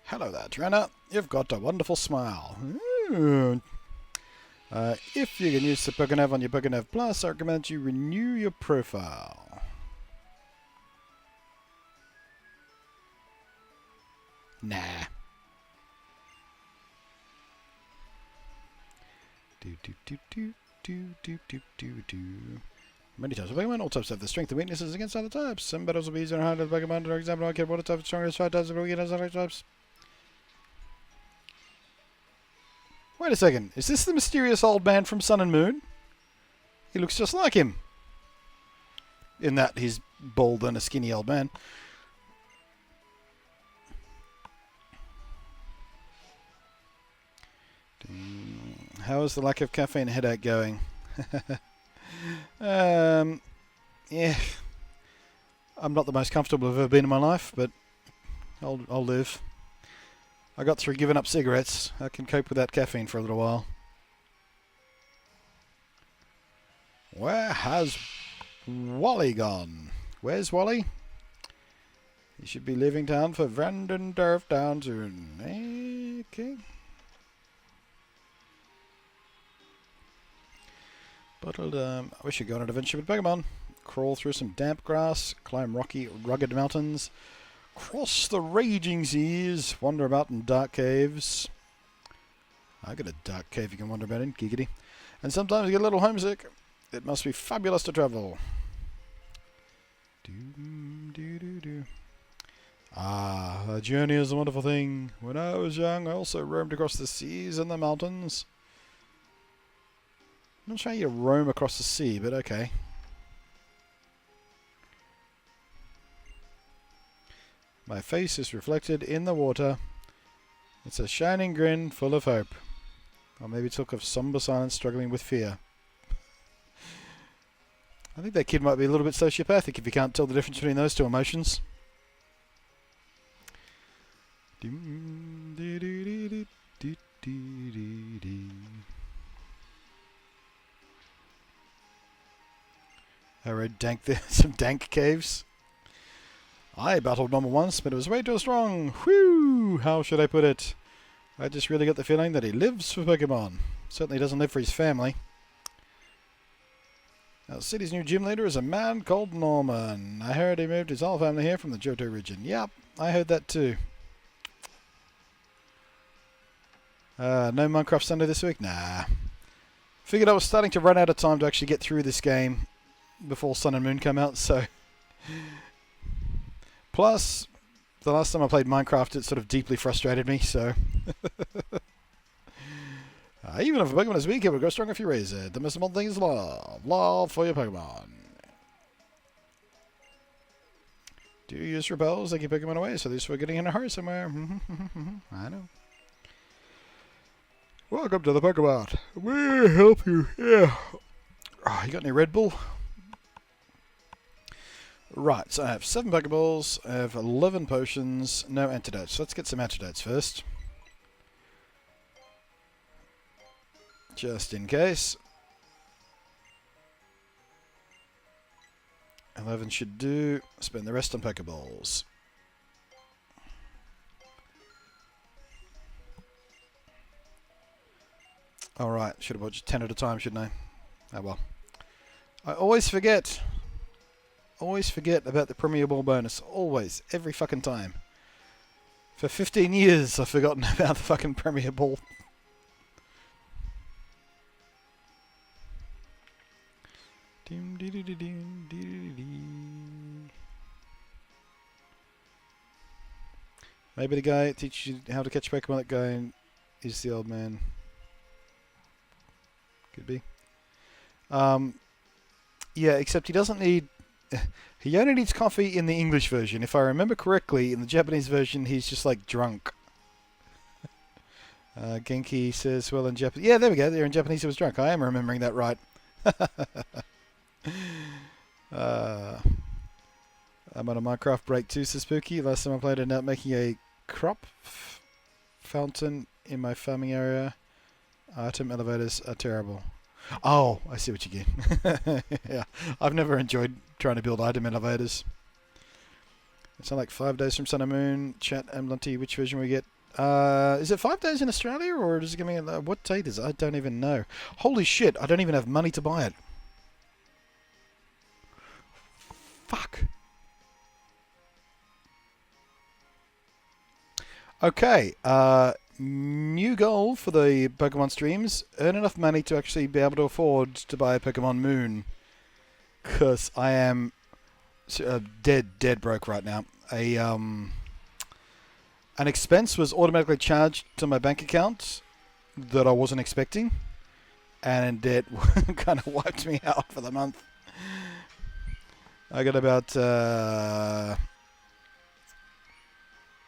Hello there, Trina. You've got a wonderful smile. Ooh. If you can use the Pokénev on your Pokénev Plus, I recommend you renew your profile. Nah. Do do do do do do do do do. Many types of Pokemon, all types have their strengths and weaknesses against other types. Some battles will be easier and harder to Pokemon. For example, I care what type of strongest 5 types of weakness as other types. Wait a second, is this the mysterious old man from Sun and Moon? He looks just like him. In that he's bald and a skinny old man. How is the lack of caffeine headache going? Yeah. I'm not the most comfortable I've ever been in my life, but I'll live. I got through giving up cigarettes. I can cope without caffeine for a little while. Where has Wally gone? Where's Wally? He should be leaving town for Vandendorf down soon. Okay. But I wish you'd go on an adventure with Pokemon. Crawl through some damp grass, climb rocky, rugged mountains, cross the raging seas, wander about in dark caves. I got a dark cave you can wander about in, giggity. And sometimes you get a little homesick. It must be fabulous to travel. Ah, a journey is a wonderful thing. When I was young, I also roamed across the seas and the mountains. I'm not sure you roam across the sea, but okay. My face is reflected in the water. It's a shining grin full of hope. Or maybe it's a look of somber silence struggling with fear. I think that kid might be a little bit sociopathic if you can't tell the difference between those two emotions. I read some dank caves. I battled Normal once, but it was way too strong. Whew! How should I put it? I just really got the feeling that he lives for Pokemon. Certainly doesn't live for his family. Our city's new gym leader is a man called Norman. I heard he moved his whole family here from the Johto region. Yep, I heard that too. No Minecraft Sunday this week? Nah. Figured I was starting to run out of time to actually get through this game before Sun and Moon come out, so... Plus, the last time I played Minecraft, it sort of deeply frustrated me, so... Even if a Pokemon is weak, it will grow strong if you raise it. The most important thing is love. Love for your Pokemon. Do you use repels? They keep Pokemon away, so at least we're getting in a hurry somewhere. I know. Welcome to the Pokemon. We'll help you. Yeah. Oh, you got any Red Bull? Right, so I have 7 Pokeballs, I have 11 potions, no antidotes. Let's get some antidotes first. Just in case. 11 should do. Spend the rest on Pokeballs. Alright, should have watched 10 at a time, shouldn't I? Oh well. I always forget. Always forget about the Premier Ball bonus. Always. Every fucking time. For 15 years I've forgotten about the fucking Premier Ball. Maybe the guy that teaches you how to catch Pokemon, that guy is the old man. Could be. Yeah, except he doesn't need... He only needs coffee in the English version. If I remember correctly, in the Japanese version, he's just like drunk. Genki says, well, in Japanese... Yeah, there we go. There in Japanese he was drunk. I am remembering that right. I'm on a Minecraft break too, says Spooky. Last time I played, I ended up making a crop fountain in my farming area. Item elevators are terrible. Oh, I see what you get. Yeah, I've never enjoyed trying to build item elevators. It's not like 5 days from Sun and Moon. Chat, Amblanty, which version we get? Is it 5 days in Australia, or is it going to be... what date is it? I don't even know. Holy shit, I don't even have money to buy it. Fuck. Okay, new goal for the Pokemon streams. Earn enough money to actually be able to afford to buy a Pokemon Moon. Because I am dead broke right now. An expense was automatically charged to my bank account that I wasn't expecting. And it kind of wiped me out for the month. I got about...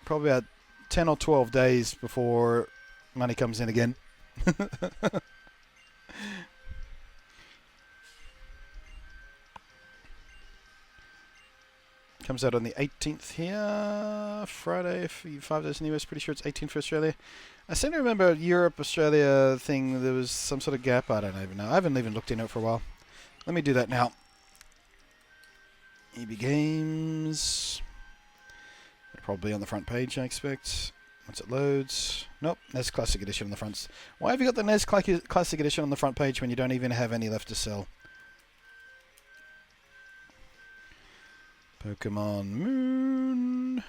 probably about 10 or 12 days before money comes in again. Comes out on the 18th here. Friday, 5 days in the US. Pretty sure it's 18th for Australia. I seem to remember Europe, Australia thing. There was some sort of gap. I don't even know. I haven't even looked into it for a while. Let me do that now. EB Games. Probably on the front page, I expect. Once it loads. Nope, NES Classic Edition on the front. Why have you got the NES Classic Edition on the front page when you don't even have any left to sell? Pokemon Moon.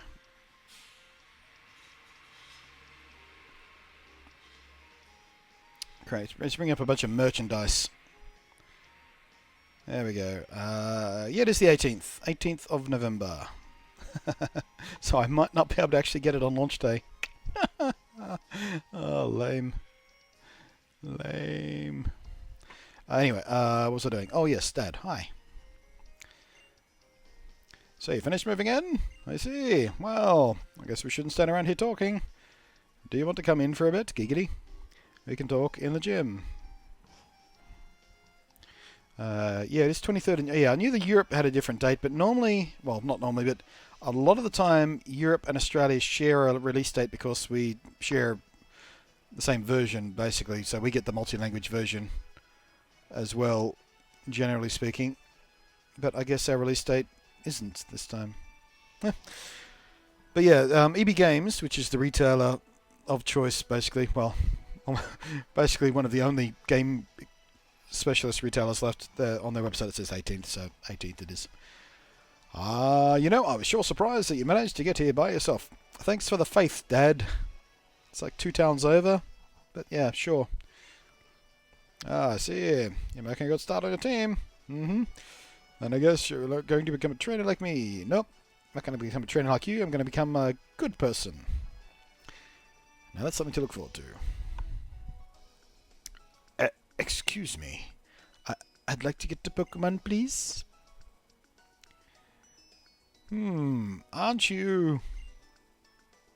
Great. Let's bring up a bunch of merchandise. There we go. Yeah, it is the 18th. 18th of November. So I might not be able to actually get it on launch day. Oh, lame. Lame. Anyway, what was I doing? Oh, yes, Dad. Hi. So you finished moving in? I see. Well, I guess we shouldn't stand around here talking. Do you want to come in for a bit, Giggity? We can talk in the gym. Yeah, it's 23rd. And, yeah, I knew that Europe had a different date, but normally, well, not normally, but a lot of the time, Europe and Australia share a release date because we share the same version, basically. So we get the multi-language version as well, generally speaking. But I guess our release date isn't this time. But yeah, EB Games, which is the retailer of choice, basically. Well, basically one of the only game specialist retailers left there on their website. It says 18th, so 18th it is. You know, I was sure surprised that you managed to get here by yourself. Thanks for the faith, Dad. It's like 2 towns over, but yeah, sure. I see. You're making a good start on your team. And I guess you're going to become a trainer like me. Nope, I'm not going to become a trainer like you. I'm going to become a good person. Now that's something to look forward to. Excuse me. I'd like to get to Pokemon, please. Aren't you...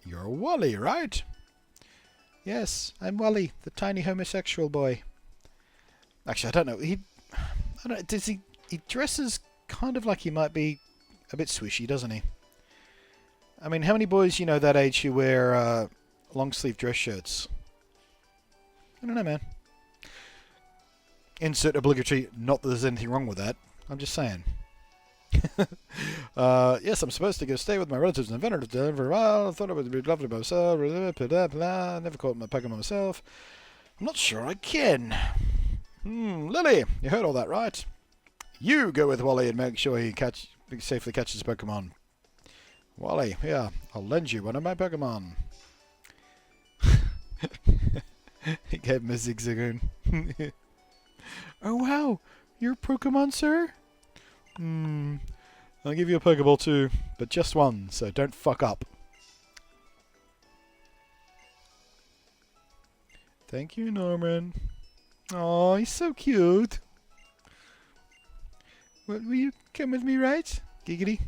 You're Wally, right? Yes, I'm Wally, the tiny homosexual boy. Actually, I don't know. I don't know. Does he dresses kind of like he might be a bit swishy, doesn't he? I mean, how many boys you know that age who wear long-sleeve dress shirts? I don't know, man. Insert obligatory, not that there's anything wrong with that. I'm just saying. Yes, I'm supposed to go stay with my relatives in Veneto for a while. I thought it would be lovely by myself. Never caught my Pokemon myself. I'm not sure I can. Lilly, you heard all that, right? You go with Wally and make sure he safely catches Pokemon. Wally, yeah, I'll lend you one of my Pokemon. He gave him a Zigzagoon. Oh wow, you're a Pokemon, sir? I'll give you a Pokeball too, but just one, so don't fuck up. Thank you, Norman. Oh, he's so cute. What, will you come with me, right? Giggity.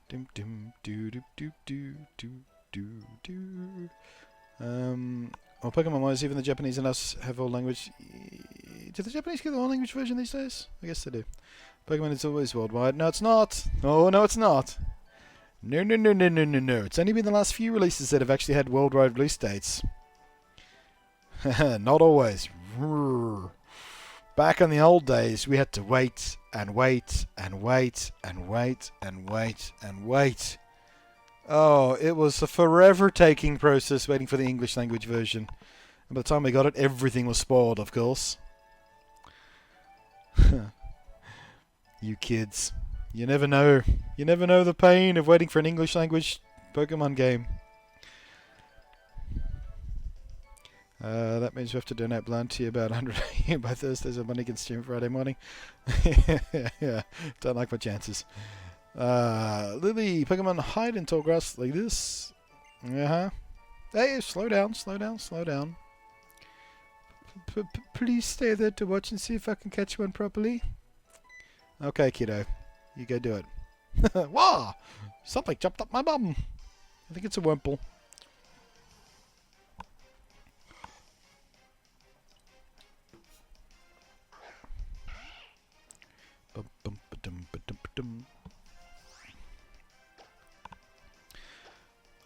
Dum dum doo doo doo doo doo doo doo. Well, Pokemon-wise, even the Japanese and us have all language. Do the Japanese get the all language version these days? I guess they do. Pokemon is always worldwide. No, it's not. Oh, no, it's not. No. It's only been the last few releases that have actually had worldwide release dates. Not always. Back in the old days, we had to wait and wait and wait and wait and wait and wait. Oh, it was a forever taking process waiting for the English language version. And by the time we got it, everything was spoiled, of course. You kids. You never know. You never know the pain of waiting for an English language Pokemon game. That means we have to donate blood to about 100 by Thursday so money can stream Friday morning. Yeah, don't like my chances. Lilly, Pokemon hide in tall grass like this. Uh-huh. Hey, slow down, slow down, slow down. Please stay there to watch and see if I can catch one properly. Okay, kiddo. You go do it. Whoa! Something jumped up my bum. I think it's a Wurmple.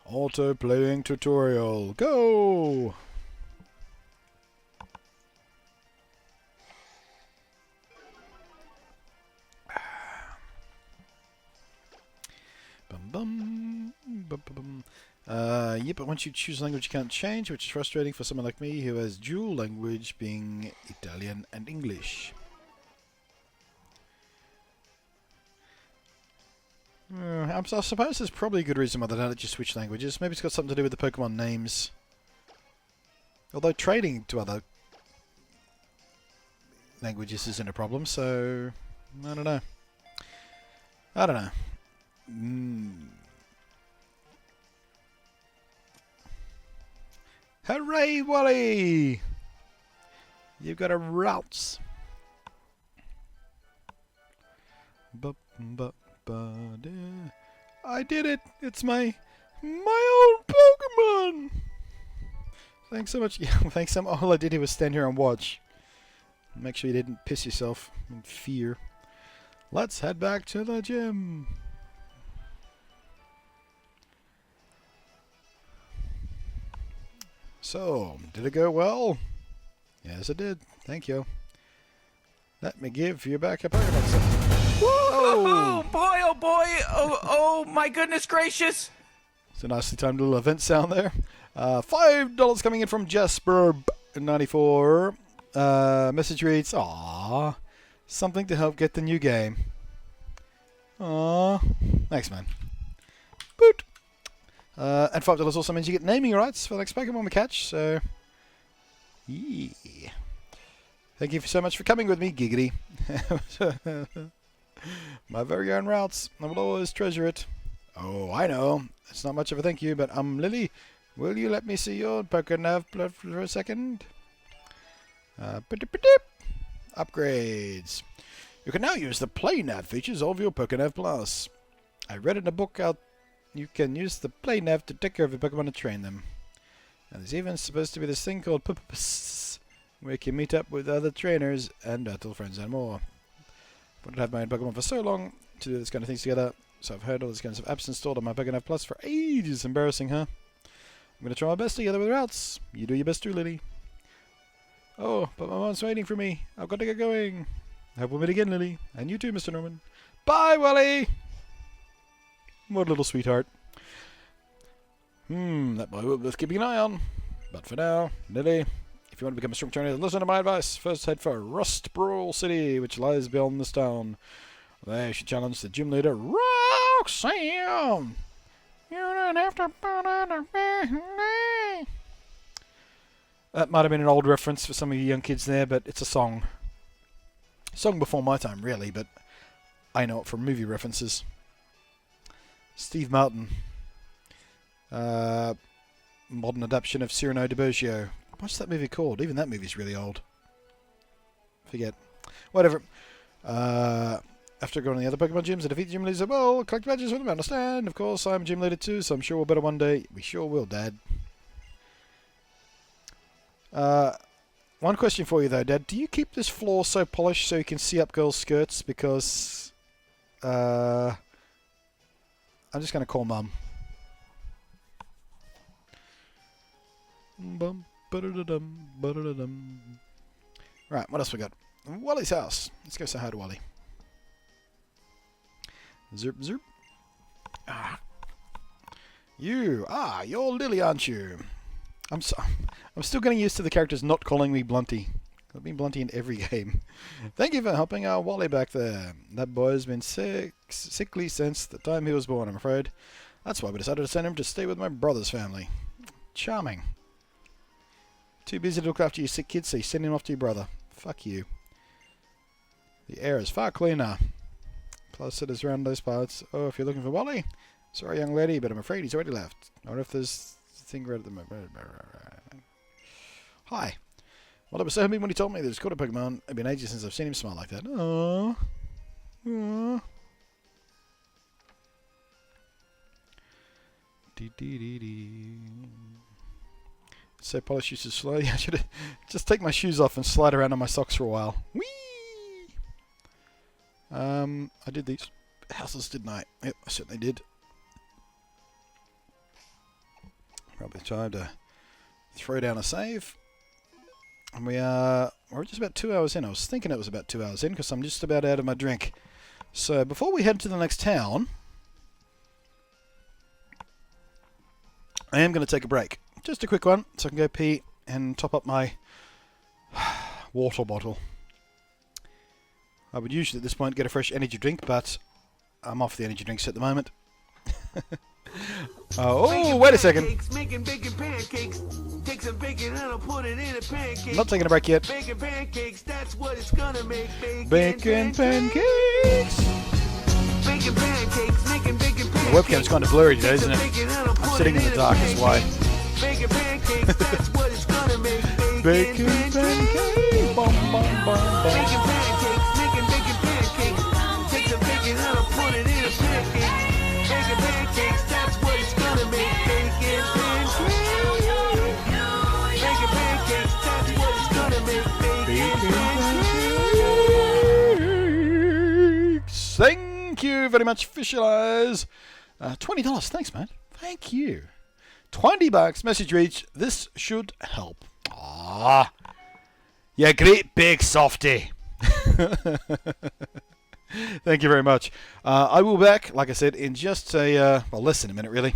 Auto playing tutorial. Go! Yeah, but once you choose language, you can't change, which is frustrating for someone like me who has dual language, being Italian and English. I suppose there's probably a good reason why they don't let you switch languages. Maybe it's got something to do with the Pokemon names. Although trading to other languages isn't a problem, so I don't know. I don't know. Hooray, Wally! You've got a routes. I did it! It's my old Pokemon! Thanks so much. Yeah, thanks so much. All I did here was stand here and watch. Make sure you didn't piss yourself in fear. Let's head back to the gym. So, did it go well? Yes, it did. Thank you. Let me give you back a Pokemon set. Whoa! Boy, oh boy! Oh my goodness gracious! It's a nicely timed little event sound there. $5 coming in from Jasper94. Message reads, "Aww, something to help get the new game." Aww, thanks, man. Boot. And $5 also means you get naming rights for the next Pokemon we catch. So, yeah. Thank you so much for coming with me, Giggity. My very own routes. I will always treasure it. Oh, I know. It's not much of a thank you, but Lilly, will you let me see your Pokénav for a second? Upgrades. You can now use the Play Nav features of your Pokénav Plus. I read in a book out you can use the Play Nav to take care of your Pokemon and train them. And there's even supposed to be this thing called Pups, where you can meet up with other trainers and battle friends and more. But I've had my own Pokemon for so long to do this kind of things together, so I've heard all these kinds of apps installed on my Pokénav Plus for ages. Embarrassing, huh? I'm going to try my best together with routes. You do your best too, Lilly. Oh, but my mom's waiting for me. I've got to get going. I hope we'll meet again, Lilly. And you too, Mr. Norman. Bye, Wally! What a little sweetheart. That boy we're worth keeping an eye on. But for now, Lilly, if you want to become a strong trainer, listen to my advice. First head for Rust Brawl City, which lies beyond this town. There you should challenge the gym leader, Roxanne! You don't have to put on a That might have been an old reference for some of you young kids there, but it's a song. Song before my time, really, but I know it from movie references. Steve Martin. Modern adaptation of Cyrano de Bergerac. What's that movie called? Even that movie's really old. Forget. Whatever. After going to the other Pokemon gyms and defeat gym leaders, well, collect badges for them, I understand. Of course, I'm a gym leader too, so I'm sure we'll better one day. We sure will, Dad. One question for you though, Dad. Do you keep this floor so polished so you can see up girls' skirts? Because I'm just going to call Mum. Ba-da-da-dum, ba-da-da-dum. Right, what else we got? Wally's house. Let's go say hi to Wally. Zerp, zerp. Ah. You're Lilly, aren't you? I'm still getting used to the characters not calling me Blunty. I've been Blunty in every game. Thank you for helping our Wally back there. That boy's been sickly since the time he was born, I'm afraid. That's why we decided to send him to stay with my brother's family. Charming. Too busy to look after your sick kids, so you send him off to your brother. Fuck you. The air is far cleaner. Plus it is around those parts. Oh, if you're looking for Wally? Sorry, young lady, but I'm afraid he's already left. I wonder if there's a thing right at the moment. Hi. Well, I was so happy when he told me that he's caught a Pokemon. It's been ages since I've seen him smile like that. Aww. Aww. Dee. So polish uses slowly. I should just take my shoes off and slide around on my socks for a while. Whee! I did these houses, didn't I? Yep, I certainly did. Probably time to throw down a save. And we're just about 2 hours in. I was thinking it was about 2 hours in because I'm just about out of my drink. So before we head to the next town, I am going to take a break. Just a quick one, so I can go pee and top up my water bottle. I would usually at this point get a fresh energy drink, but I'm off the energy drinks at the moment. Oh, wait a second. Not taking a break yet. Bacon pancakes. The webcam's kind of blurry today, isn't it? I'm sitting in the dark, that's why. Bacon pancakes. Bum, bum, bum, bum. Bacon pancakes. Making bacon pancakes. Take some bacon and I'll put it in a pancake. Bacon pancakes, that's what it's gonna make. Bacon pancakes. Bacon pancakes, that's what it's gonna make. Bacon pancakes. Thank you very much, Fisher Eyes. $20. Thanks, man. Thank you. $20. Message reach. This should help. Ah, you great big softy. Thank you very much. I will be back, like I said, in just a well, less than a minute, really.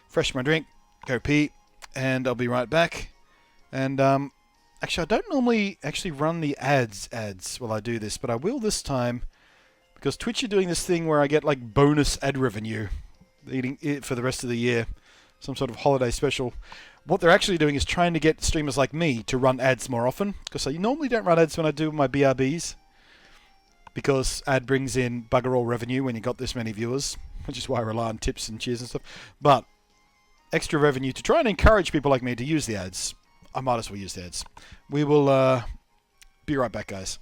Fresh my drink, go pee, and I'll be right back. And actually, I don't normally actually run the ads while I do this, but I will this time because Twitch are doing this thing where I get like bonus ad revenue, eating it for the rest of the year. Some sort of holiday special. What they're actually doing is trying to get streamers like me to run ads more often. Because I normally don't run ads when I do my BRBs. Because ad brings in bugger all revenue when you got this many viewers. Which is why I rely on tips and cheers and stuff. But extra revenue to try and encourage people like me to use the ads. I might as well use the ads. We will be right back, guys.